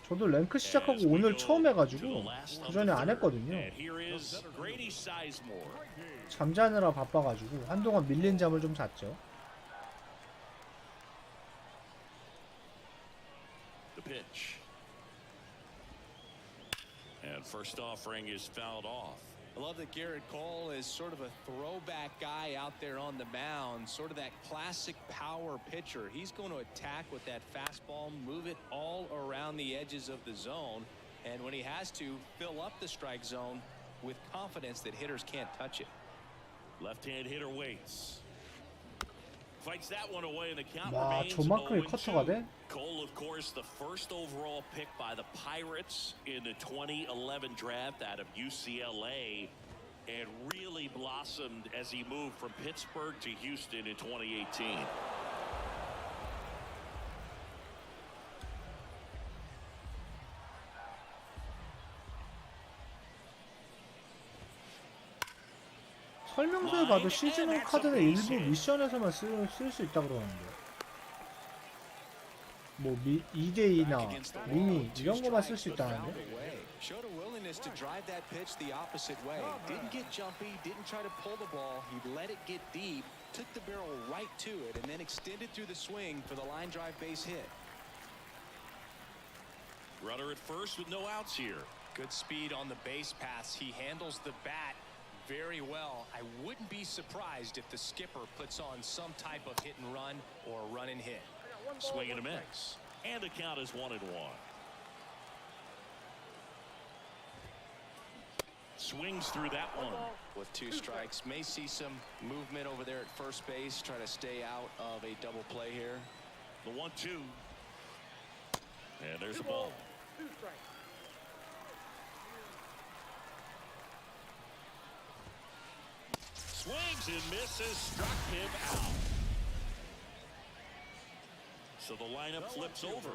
저도 랭크 시작하고 As we 오늘 go 처음 to 해가지고 the last 그 of 전에 the 안 third. 했거든요. And here is Grady Sizemore. 잠자느라 바빠가지고 한동안 밀린 잠을 좀 잤죠. The pitch. And first offering is fouled off. I love that Garrett Cole is sort of a throwback guy out there on the mound, sort of that classic power pitcher. He's going to attack with that fastball, move it all around the edges of the zone, and when he has to, fill up the strike zone with confidence that hitters can't touch it. Left-hand hitter waits. Fights that one away, and the count 와, remains 저만큼의 0-2. 커터가 돼? Cole, of course, the first overall pick by the Pirates in the 2011 draft out of UCLA, and really blossomed as he moved from Pittsburgh to Houston in 2018. 설명서에 봐도 시즌 카드는 일부 미션에서만 쓸 수 있다고 그러는데. 뭐 2대2나 미니 이런 거만 쓸 수 있다는데. Showed a willingness to drive that pitch the opposite way. Didn't get jumpy, didn't try to pull the ball. He let it get deep, took the barrel right to it, and then extended through the swing for the line drive base hit. Runner at first with no outs here. Good speed on the base pass. He handles the bat very well. I wouldn't be surprised if the skipper puts on some type of hit and run or run and hit. Swing and a miss. And the count is 1-1. Swings through that one. With 2 strikes, may see some movement over there at first base, try to stay out of a double play here. The 1-2. And there's the ball. 2 strikes. Swings and misses, struck him out. So the lineup flips over.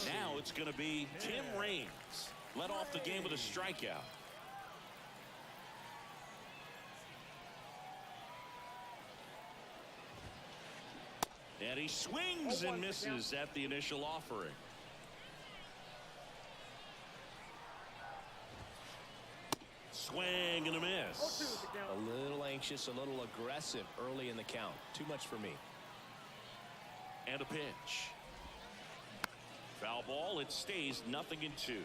Now it's going to be Tim Raines. Led off the game with a strikeout. And he swings and misses at the initial offering. Swing and a miss. A little anxious, a little aggressive early in the count. Too much for me. And a pitch. Foul ball, it stays 0-2.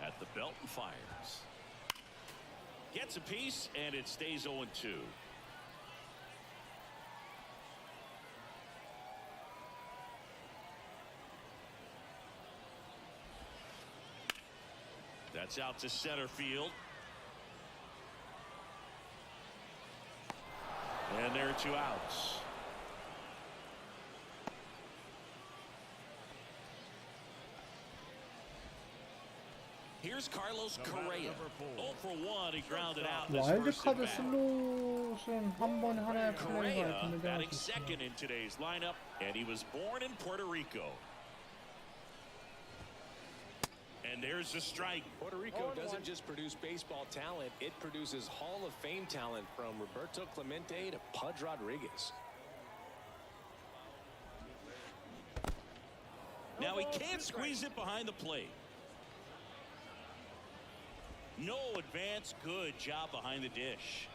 At the belt and fires. Gets a piece, and it stays 0-2. That's out to center field. And there are 2 outs. Here's Carlos Correa. 0 for 1. He grounded out in his 와일드 first 카드 at-bat. 슬롯은 한 번에 하나의 플레이가 Correa 있는데 batting second in today's lineup, and he was born in Puerto Rico. And there's the strike. Puerto Rico doesn't just produce baseball talent, it produces Hall of Fame talent from Roberto Clemente to Pudge Rodriguez. Now he can't squeeze it behind the plate. No advance. Good job behind the dish.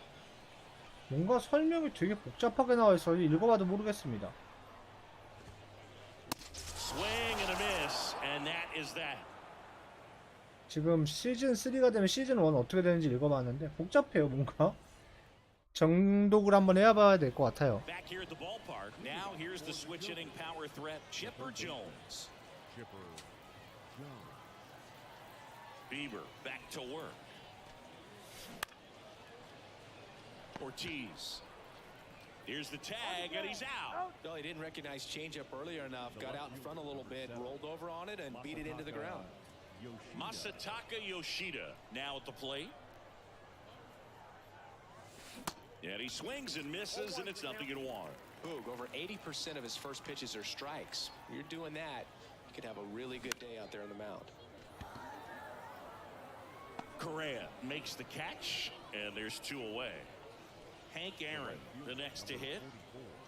뭔가 설명이 되게 복잡하게 나와 있어서 읽어봐도 모르겠습니다. Swing and a miss, and that is that. 지금 시즌 3가 되면 시즌 1 어떻게 되는지 읽어봤는데 복잡해요 뭔가. 정독을 한번 해봐야 될 것 같아요. Back here at the ballpark. Now here's the switch hitting power threat, Chipper Jones. Chipper Jones. Bieber back to work. Ortiz. Here's the tag, and he's out. No, he didn't recognize changeup earlier enough, got out in front a little bit, rolled over on it, and beat it into the ground. Masataka Yoshida now at the plate. And he swings and misses, and it's nothing in one. Boog, over 80% of his first pitches are strikes. You're doing that, you could have a really good day out there on the mound. Correa makes the catch, and there's 2 away. Hank Aaron, the next to hit.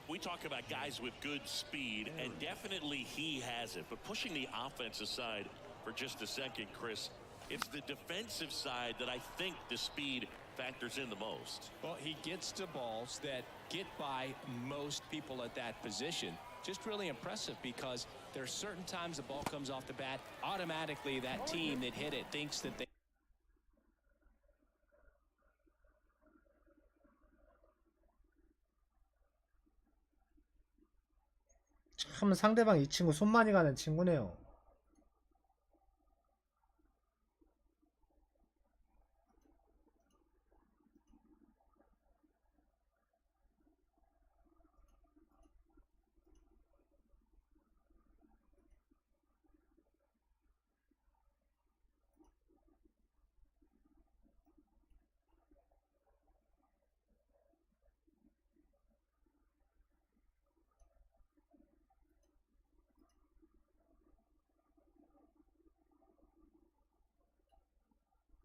We talk about guys with good speed, and definitely he has it. But pushing the offense aside for just a second, Chris, it's the defensive side that I think the speed factors in the most. Well, he gets to balls that get by most people at that position. Just really impressive because there's certain times the ball comes off the bat, automatically that team that hit it thinks that they 참 상대방 이 친구 손 많이 가는 친구네요.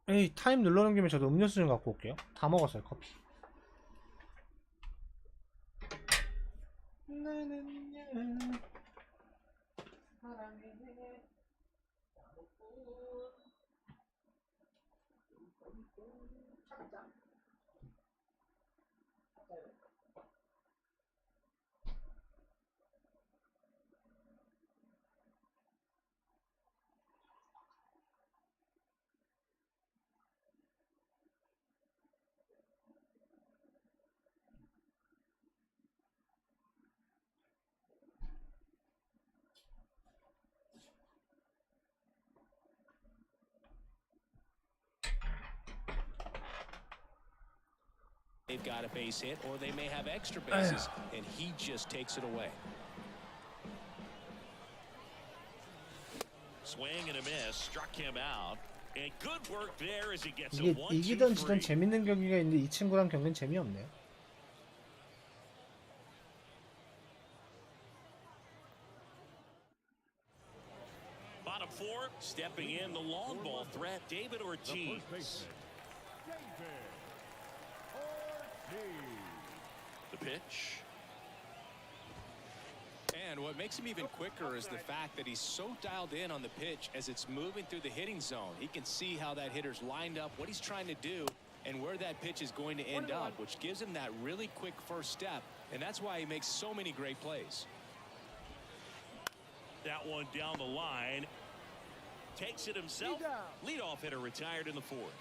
에이, 타임 눌러놓은 김에 저도 음료수 좀 갖고 올게요. 다 먹었어요, 커피. 나는야 사랑해 they've got a base hit or they may have extra bases and he just takes it away. Swing and a miss, struck him out. And good work there as he gets a 이게 1-2-3. 이기던 지던 재밌는 경기가 있는데 이 친구랑 경기는 재미없네요. Bottom 4, stepping in the long ball threat, David Ortiz. The pitch. And what makes him even quicker is the fact that he's so dialed in on the pitch as it's moving through the hitting zone. He can see how that hitter's lined up, what he's trying to do, and where that pitch is going to end up, which gives him that really quick first step, and that's why he makes so many great plays. That one down the line. Takes it himself. Leadoff hitter retired in the 4th.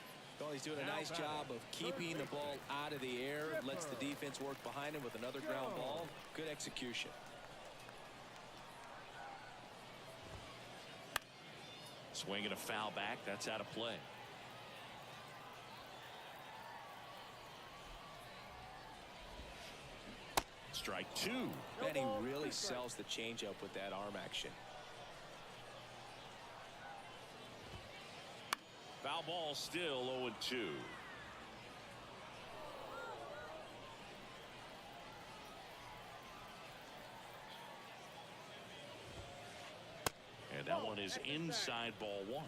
Well, he's doing a nice job of keeping the ball out of the air, lets the defense work behind him with another ground ball. Good execution. Swinging a foul back. That's out of play. Strike 2. And he really sells the changeup with that arm action. Foul ball still 0-2. And that one is inside ball 1.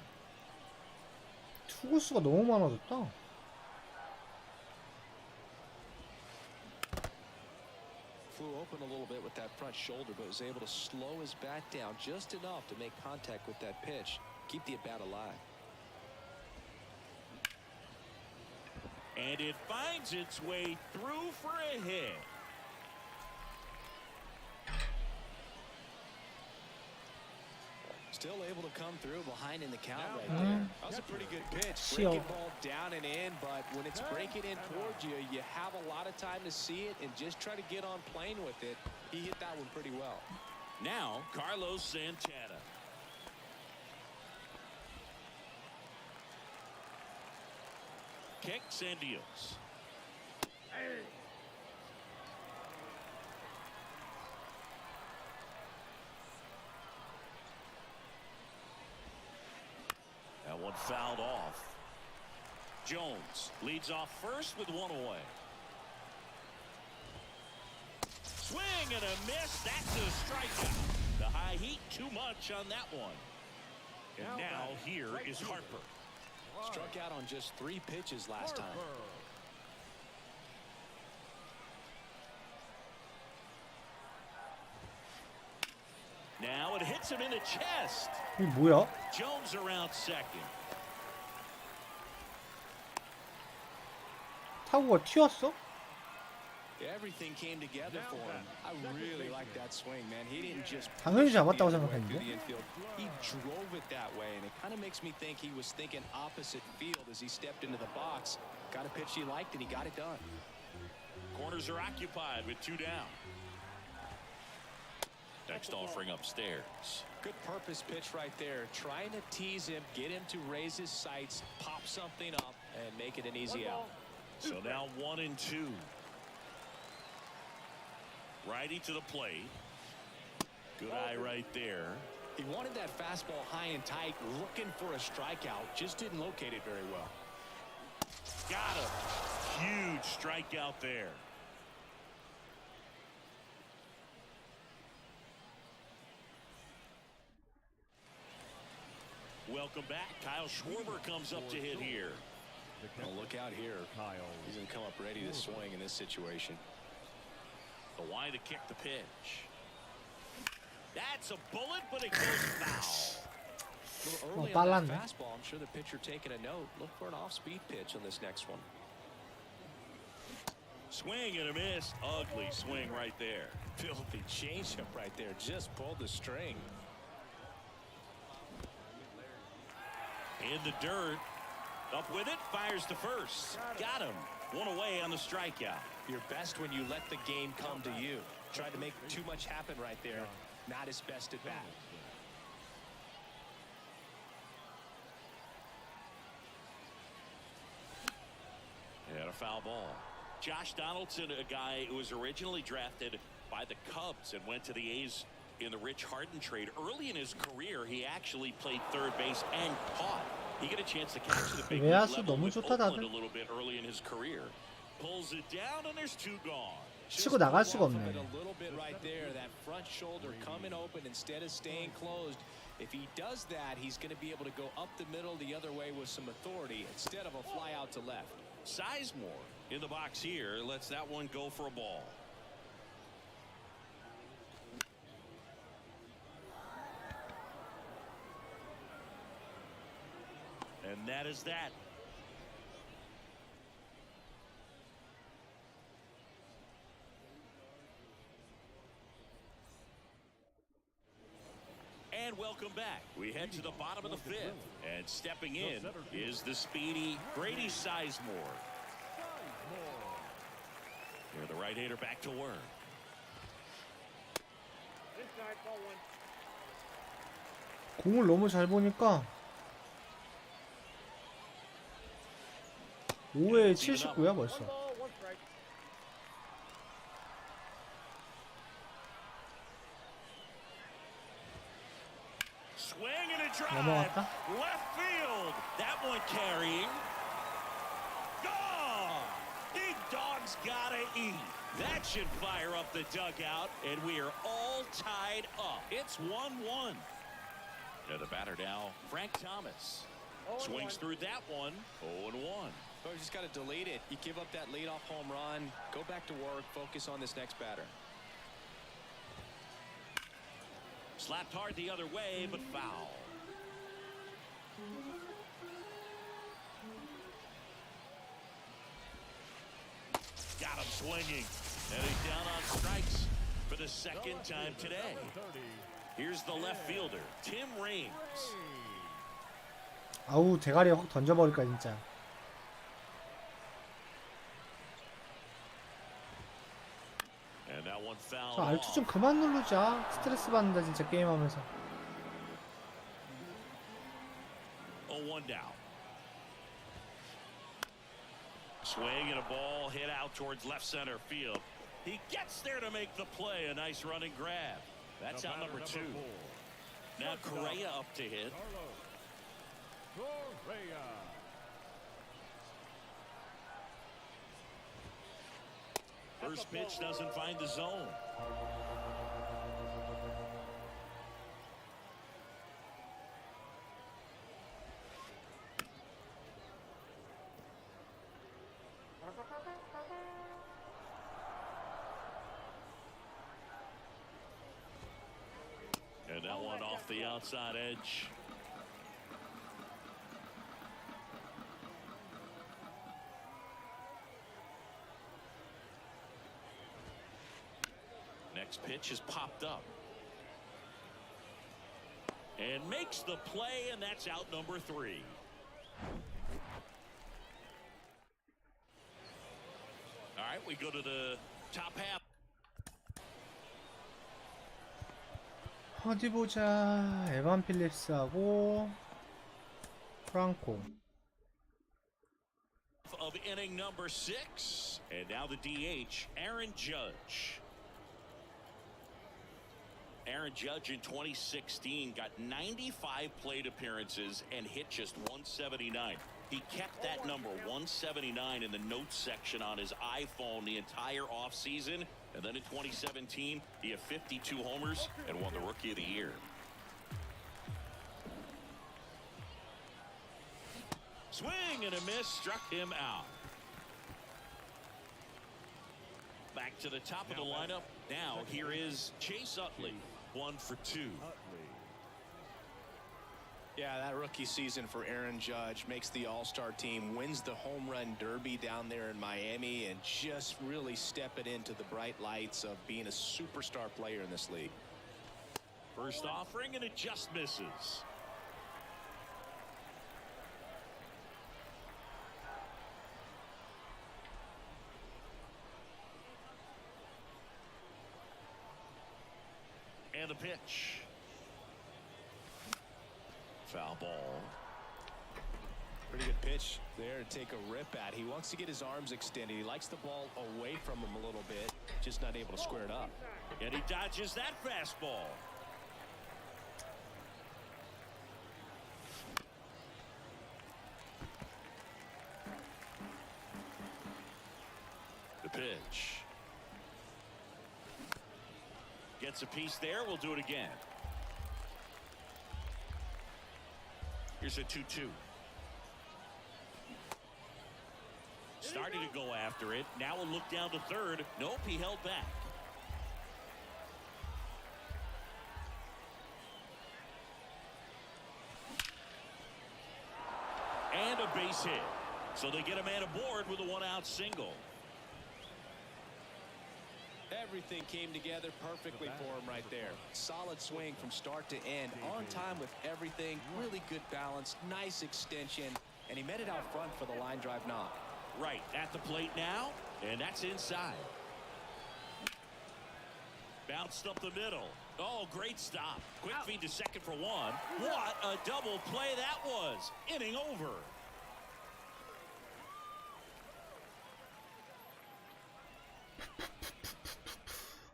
투구수가 너무 많아졌다. Flew open a little bit with that front shoulder, but was able to slow his bat down just enough to make contact with that pitch, keep the at-bat alive. And it finds its way through for a hit. Still able to come through behind in the count right there. That was a pretty good pitch. Shield. Breaking ball down and in, but when it's breaking in towards you, you have a lot of time to see it and just try to get on plane with it. He hit that one pretty well. Now, Carlos Santana. Kicks and deals. That one fouled off. Jones leads off first with one away. Swing and a miss. That's a strikeout. The high heat too much on that one. And now here is Harper. Struck out on just 3 pitches last time. Now it hits him in the chest. 이게 뭐야? Jones around second. 타구가 튀었어? Everything came together for him. I really like that swing, man. He didn't just 당연히 push it 잡았다고 the other way 생각했는데. through the infield. He drove it that way, and it kind of makes me think he was thinking opposite field as he stepped into the box. Got a pitch he liked, and he got it done. Corners are occupied with 2 down. Next offering upstairs. Good purpose pitch right there. Trying to tease him, get him to raise his sights, pop something up, and make it an easy out. So now 1 and 2. Righty to the plate. Good eye right there. He wanted that fastball high and tight, looking for a strikeout. Just didn't locate it very well. Got him. Huge strikeout there. Welcome back. Kyle Schwarber comes up to hit here. Well, look out here. He's going to come up ready to swing in this situation. The why to kick the pitch. That's a bullet, but it goes foul. A little early on that fastball. I'm sure the pitcher taking a note. Look for an off-speed pitch on this next one. Swing and a miss. Ugly swing right there. Filthy changeup right there. Just pulled the string. In the dirt. Up with it. Fires to first. Got him. 1 away on the strikeout. You're best when you let the game come to you. Tried to make too much happen right there. Not his best at bat. And a foul ball. Josh Donaldson, a guy who was originally drafted by the Cubs and went to the A's in the Rich Harden trade. Early in his career, he actually played third base and caught. He got a chance to catch the big league level with Oakland a little bit early in his career. Pulls it down and there's 2 gone. 치고 나갈 수가 없네. A little bit right there. That front shoulder coming open instead of staying closed. If he does that, he's going to be able to go up the middle the other way with some authority instead of a fly out to left. Sizemore in the box here lets that one go for a ball. And that is that. And welcome back. We head to the bottom of the 5th. And stepping in is the speedy Grady Sizemore. Here, the right-hander back to work. Inside, ball 1. 공을 너무 잘 보니까 5회 79야 벌써. 1 ball, 1 strike. Swing and a drive. 넘어갔다. Left field. That one carrying. Gone. Big dog's gotta eat. That should fire up the dugout, and we are all tied up. It's 1-1. To the batter now, Frank Thomas. Swings through that one. 0-1. Well, you just got to delete it. You give up that leadoff home run. Go back to work. Focus on this next batter. Slapped hard the other way, but foul. Got him swinging. And he's down on strikes for the second time today. Here's the left fielder, Tim Raines. 아우 대가리 확 던져버릴까 진짜. And that one fouled 저 알투 좀 off. 그만 누르자. 스트레스 받는다 진짜 게임하면서. 0-1 down. Swing and a ball hit out towards left center field. He gets there to make the play. A nice running grab. That's out number 2. Now Correa up to hit. Correa. First pitch doesn't find the zone. And that one off the outside edge. Next pitch is popped up. And makes the play, and that's out number 3. All right, we go to the top half. 어디 보자. 에반 필립스하고 프랑코. Of inning number 6. And now the DH, Aaron Judge. Aaron Judge in 2016 got 95 plate appearances and hit just 179. He kept that number 179 in the notes section on his iPhone the entire offseason. And then in 2017, he had 52 homers and won the Rookie of the Year. Swing and a miss, struck him out. Back to the top of the lineup. Now here is Chase Utley, 1 for 2. Yeah, that rookie season for Aaron Judge makes the All-Star team, wins the home run derby down there in Miami, and just really stepping into the bright lights of being a superstar player in this league. First offering, and it just misses. And the pitch. Foul ball. Pretty good pitch there to take a rip at. He wants to get his arms extended. He likes the ball away from him a little bit, just not able to square it up. And he dodges that fastball. The pitch. Gets a piece there. We'll do it again. Here's a 2-2. Starting to go after it. Now we'll look down to third. Nope, he held back. And a base hit. So they get a man aboard with a 1-out single. Everything came together perfectly for him right there. Solid swing from start to end. On time with everything. Really good balance. Nice extension. And he met it out front for the line drive knock. Right at the plate now. And that's inside. Bounced up the middle. Oh, great stop. Quick feed to second for 1. What a double play that was. Inning over.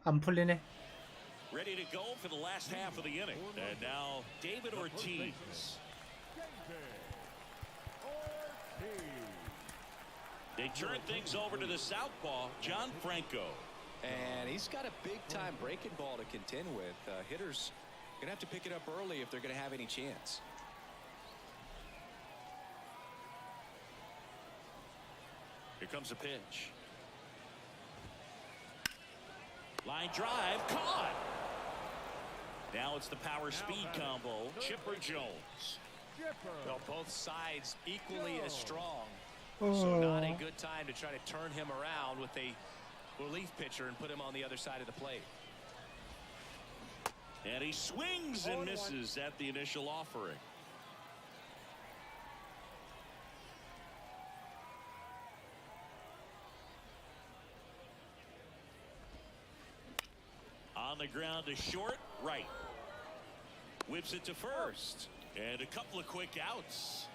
안 풀리네. Ready to go for the last half of the inning. And now David Ortiz. They turn things over to the southpaw, John Franco. And he's got a big-time breaking ball to contend with. Hitters going to have to pick it up early if they're going to have any chance. Here comes a pitch. Line drive, caught. Now it's the power speed combo. Chipper Jones. Well, both sides equally as strong. So not a good time to try to turn him around with a relief pitcher and put him on the other side of the plate. And he swings and misses at the initial offering. On the ground to short, right. Whips it to first. And a couple of quick outs.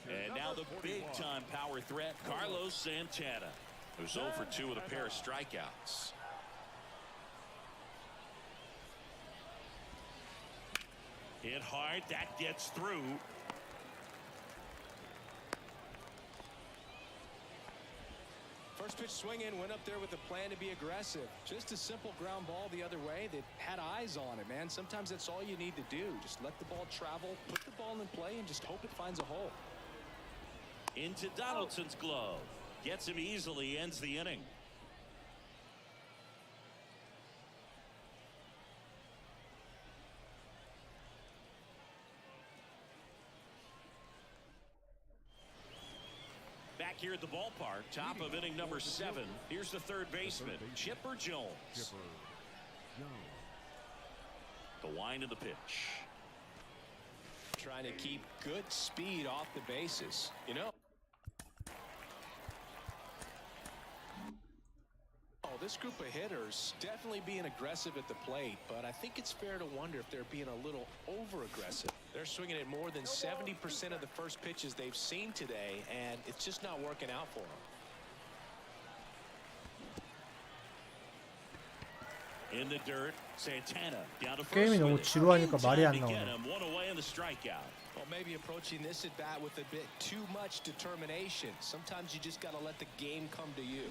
And now the big-time power threat, Carlos Santana, who's 0 for 2 with a pair of strikeouts. Hit hard, that gets through. First pitch swing in, went up there with a plan to be aggressive. Just a simple ground ball the other way that had eyes on it, man. Sometimes that's all you need to do. Just let the ball travel, put the ball in play, and just hope it finds a hole. Into Donaldson's glove. Gets him easily, ends the inning. Back here at the ballpark, top of inning number 7. Here's the third baseman, Chipper Jones. The wind of the pitch. Trying to keep good speed off the bases. You know, this group of hitters definitely being aggressive at the plate, but I think it's fair to wonder if they're being a little over-aggressive. They're swinging at more than 70% of the first pitches they've seen today, and it's just not working out for them. In the dirt, Santana down to first. 게임이 너무 지루하니까 말이 안 나오네. One away in the strikeout. Well, maybe approaching this at bat with a bit too much determination. Sometimes you just got to let the game come to you.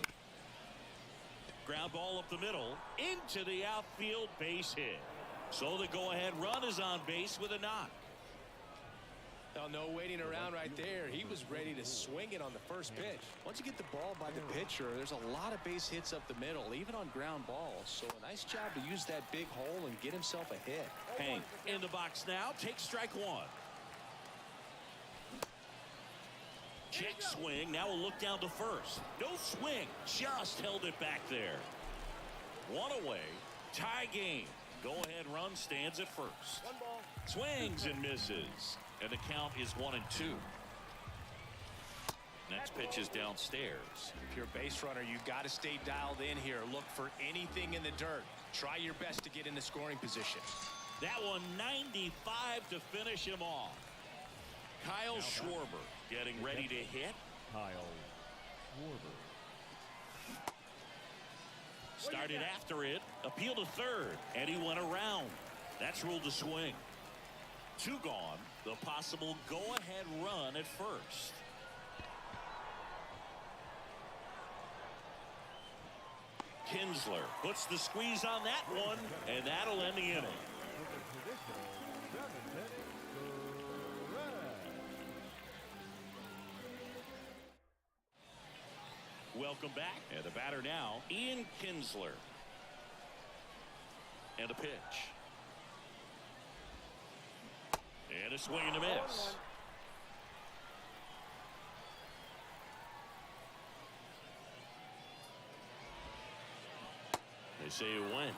Ground ball up the middle into the outfield, base hit. So the go-ahead run is on base with a knock. Now, no waiting around right there. He was ready to swing it on the first pitch. Once you get the ball by the pitcher, there's a lot of base hits up the middle, even on ground balls. So a nice job to use that big hole and get himself a hit. Hank in the box now, takes strike one. Check swing, now we'll look down to first. No swing, just held it back there. One away, tie game. Go-ahead run stands at first. Swings and misses. And the count is 1-2. Next pitch is downstairs. If you're a base runner, you've got to stay dialed in here. Look for anything in the dirt. Try your best to get in the scoring position. That one 95 to finish him off. Kyle Schwarber getting ready to hit. Kyle Schwarber. Started after it, appealed to third, and he went around. That's ruled a swing. 2 gone. The possible go-ahead run at first. Kinsler puts the squeeze on that one, and that'll end the inning. Welcome back. And the batter now, Ian Kinsler. And a pitch. And a swing and a miss. They say you win.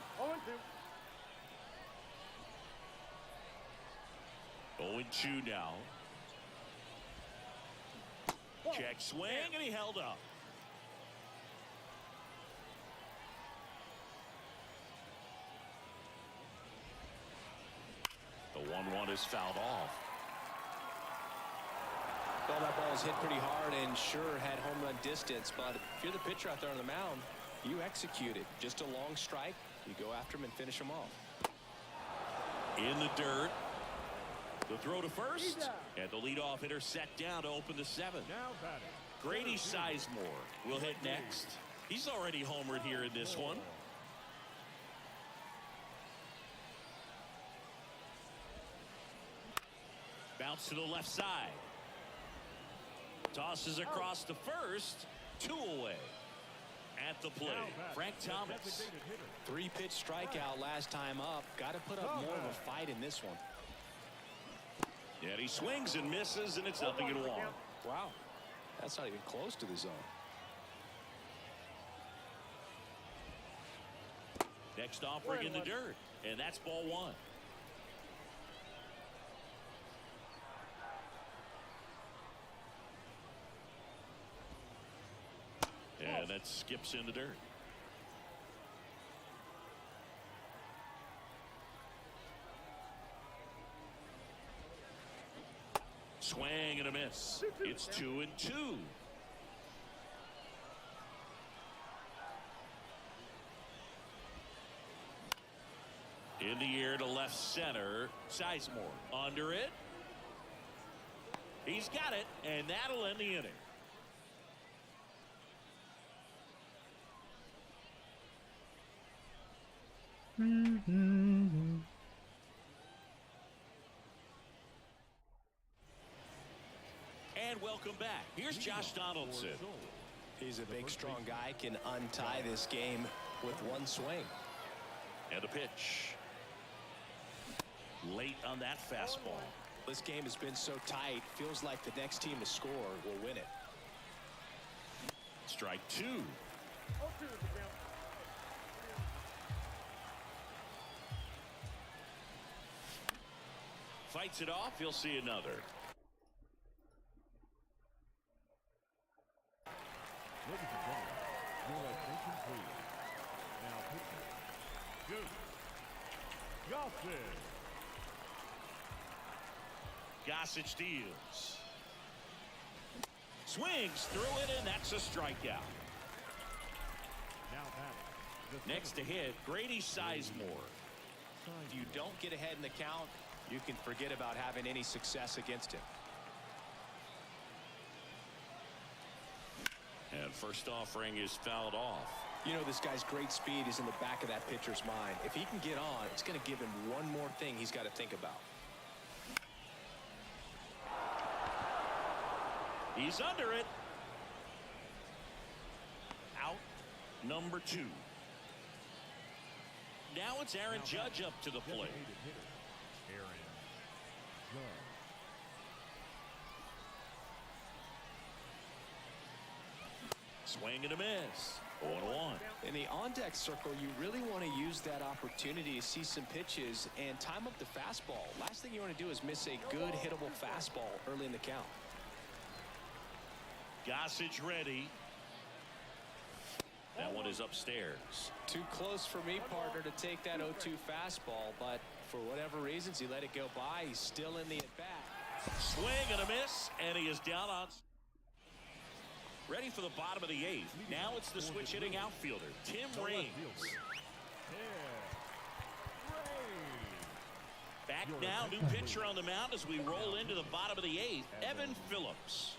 0-2 now. Check swing, and he held up. The 1-1 is fouled off. Well, that ball was hit pretty hard and sure had home run distance, but if you're the pitcher out there on the mound, you execute it. Just a long strike, you go after him and finish him off. In the dirt. The throw to first, and the leadoff hitter set down to open the 7th. Grady Sizemore will hit next. He's already homered here in this one. Bounce to the left side. Tosses across to first, 2 away. At the plate, Frank Thomas. 3-pitch strikeout last time up. Got to put up more of a fight in this one. And he swings and misses, and it's 0-1. Wow, that's not even close to the zone. Next offering in the dirt, and that's ball 1. And that skips in the dirt. Swing and a miss. It's 2-2. In the air to left center. Sizemore under it. He's got it, and that'll end the inning. And welcome back. Here's Josh Donaldson. He's a big, strong guy. Can untie this game with one swing. And a pitch. Late on that fastball. This game has been so tight. Feels like the next team to score will win it. Strike 2. Fights it off. He'll see another. Ladies and gentlemen, your attention please. Now pitching. Gossage deals. Swings through it, and that's a strikeout. Now batting. Next to hit, Grady Sizemore. If you don't get ahead in the count, you can forget about having any success against him. And first offering is fouled off. You know, this guy's great speed is in the back of that pitcher's mind. If he can get on, it's going to give him one more thing he's got to think about. He's under it. Out number 2. Now it's Aaron Judge up to the plate. Aaron Judge. Swing and a miss. 0-1. In the on-deck circle, you really want to use that opportunity to see some pitches and time up the fastball. Last thing you want to do is miss a good hittable fastball early in the count. Gossage ready. That one is upstairs. Too close for me, partner, to take that 0-2 fastball, but for whatever reasons, he let it go by. He's still in the at-bat. Swing and a miss, and he is down on. Ready for the bottom of the 8th. Now it's the switch hitting outfielder, Tim Raines. Back now, new pitcher on the mound as we roll into the bottom of the 8th, Evan Phillips.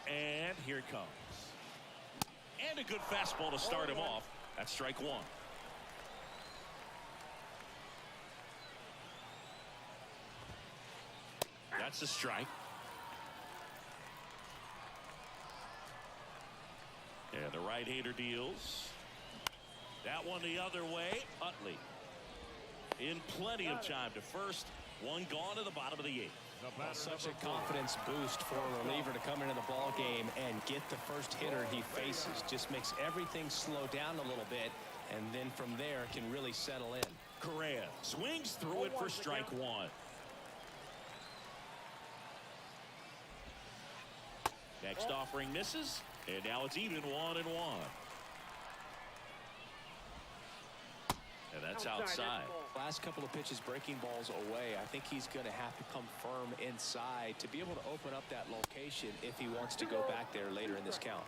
And here it comes. And a good fastball to start him off. That's strike 1. That's a strike. And the right-hander deals. That one the other way. Utley in plenty of time to first. One gone to the bottom of the 8th. Such a confidence boost for a reliever to come into the ball game and get the first hitter he faces. Just makes everything slow down a little bit, and then from there can really settle in. Correa swings through it for strike 1. Next offering misses, and now it's even 1-1. And that's outside. Last couple of pitches breaking balls away. I think he's going to have to come firm inside to be able to open up that location if he wants to go back there later in this count.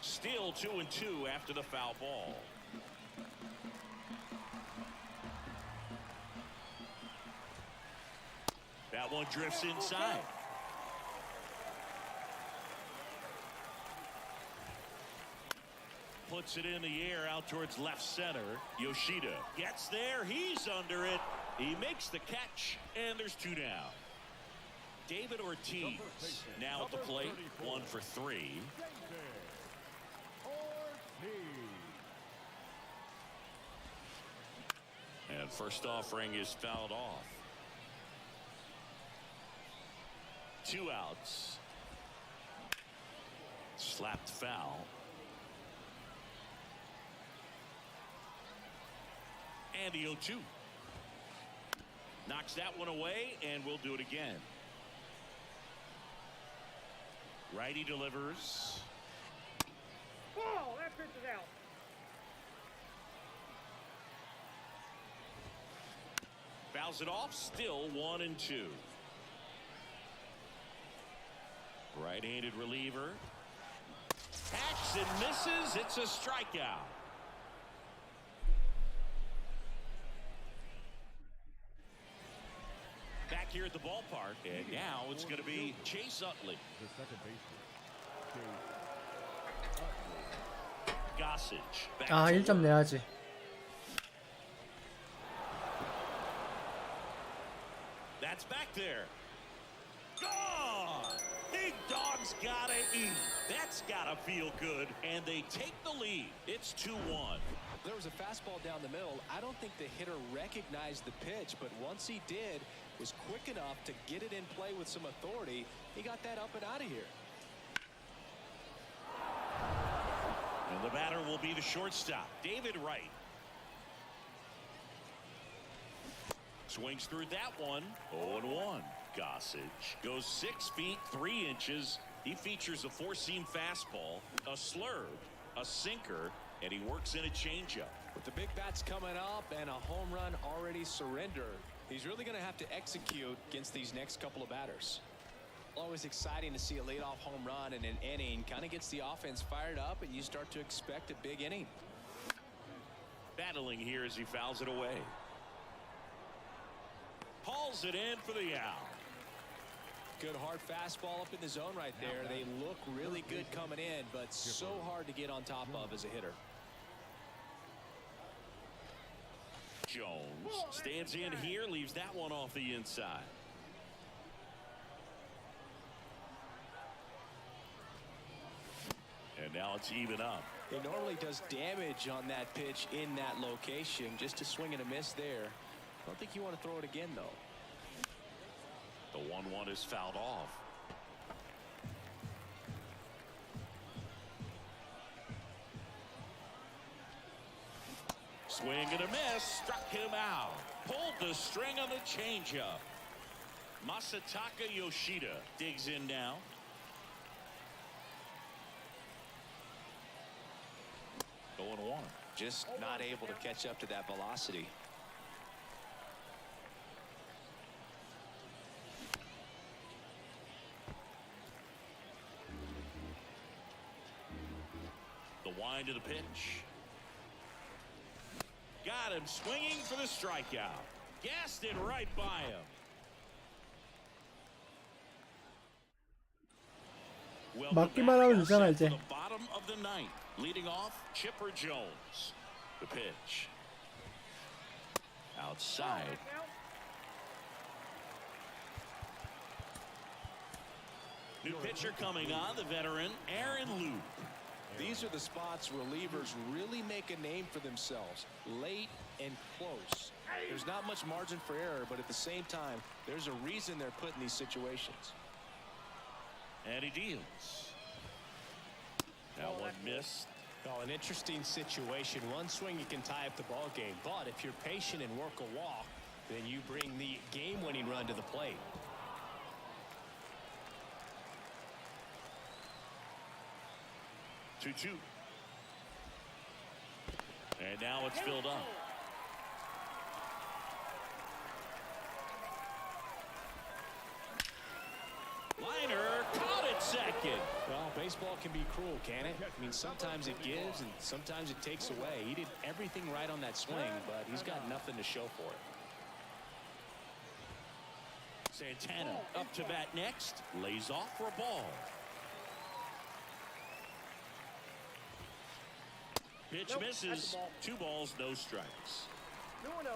Still 2-2 after the foul ball. That one drifts inside. puts it in the air out towards left center. Yoshida gets there. He's under it. He makes the catch, and there's 2 down. David Ortiz now at the plate, 1 for 3. And first offering is fouled off. 2 outs. Slapped foul. And the 0-2. Knocks that one away, and we'll do it again. Righty delivers. Ball, that pitch is out. Fouls it off, still 1-2. Right-handed reliever. Hacks and misses. It's a strikeout. Back here at the ballpark, and now it's going to be Chase Utley. The second baseman. Gossage. Back 아, to 1점 내야지. That's back there. Gone! Big dog's gotta eat. That's gotta feel good. And they take the lead. It's 2-1. There was a fastball down the middle. I don't think the hitter recognized the pitch, but once he did, was quick enough to get it in play with some authority. He got that up and out of here. And the batter will be the shortstop, David Wright. Swings through that one. 0-1. Gossage goes 6 feet 3 inches. He features a 4-seam fastball, a slurve, a sinker, and he works in a changeup. With the big bats coming up and a home run already surrendered, he's really going to have to execute against these next couple of batters. Always exciting to see a leadoff home run in an inning. Kind of gets the offense fired up, and you start to expect a big inning. Battling here as he fouls it away. Hauls it in for the out. Good hard fastball up in the zone right there. They look really good coming in, but so hard to get on top of as a hitter. Jones stands in here, leaves that one off the inside. And now it's even up. He normally does damage on that pitch in that location. Just a swing and a miss there. I don't think you want to throw it again, though. The 1-1 is fouled off. Swing and a miss, struck him out. Pulled the string on the changeup. Masataka Yoshida digs in now. Going 1. Just not able to catch up to that velocity. The wind of the pitch. Got him swinging for the strikeout. Gassed it right by him. 맞기만 하면 되잖아, 이제. The bottom of the 9th. Leading off, Chipper Jones. The pitch. Outside. New pitcher coming on, the veteran, Aaron Loop. These are the spots relievers really make a name for themselves. Late and close. There's not much margin for error, but at the same time, there's a reason they're put in these situations. And he deals. That one missed. Well, an interesting situation. One swing you can tie up the ball game, but if you're patient and work a walk, then you bring the game-winning run to the plate. Two. And now it's filled up. Liner caught it second. Well, baseball can be cruel, can it? I mean, sometimes it gives and sometimes it takes away. He did everything right on that swing, but he's got nothing to show for it. Santana up to bat next. Lays off for a ball. Pitch Nope, misses. that's a ball. 2 balls, no strikes. 2-0.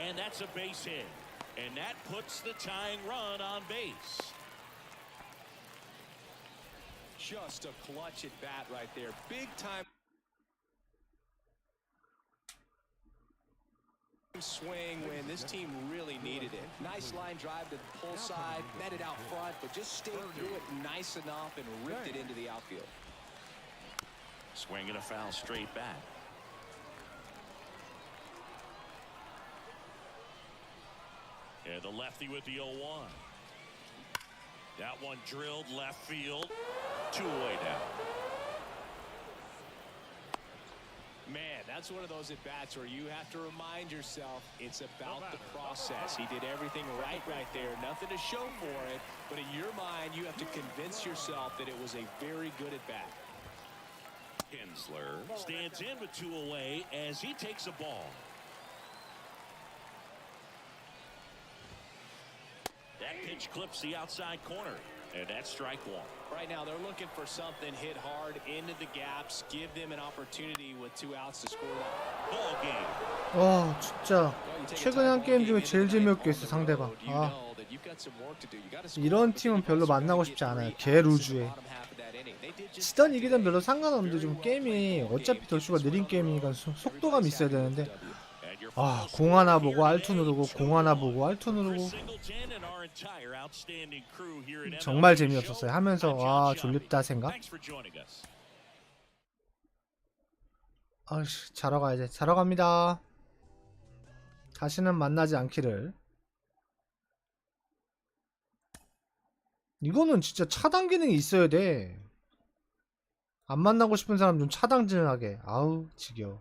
And that's a base hit. And that puts the tying run on base. Just a clutch at bat right there. Big time swing when this team really needed it. Nice line drive to the pull side, met it out front, but just stayed through it nice enough and ripped it into the outfield. Swing and a foul straight back. And the lefty with the 0-1. That one drilled left field. 2 away now. Man, that's one of those at-bats where you have to remind yourself it's about the process. He did everything right there. Nothing to show for it, but in your mind, you have to convince yourself that it was a very good at-bat. Kinsler stands in with 2 away as he takes a ball. That pitch clips the outside corner, and that's strike 1. Right now, they're looking for something hit hard into the gaps, give them an opportunity with 2 outs to score that. Ball game. 와 진짜 최근에 한 게임 중에 제일 재미없게 했어 상대방. 아 이런 팀은 별로 만나고 싶지 않아요. 개 루즈해. 지던 이기던 별로 상관없는데 좀 게임이 어차피 더쇼가 느린 게임이니까 속도감 있어야 되는데 아 공 하나 보고 알투 누르고 공 하나 보고 알투 누르고 정말 재미없었어요. 하면서 와 졸립다 생각. 아이씨 자러 가야지. 자러 갑니다. 다시는 만나지 않기를. 이거는 진짜 차단 기능이 있어야 돼. 안 만나고 싶은 사람 좀 차단진하게. 아우 지겨워.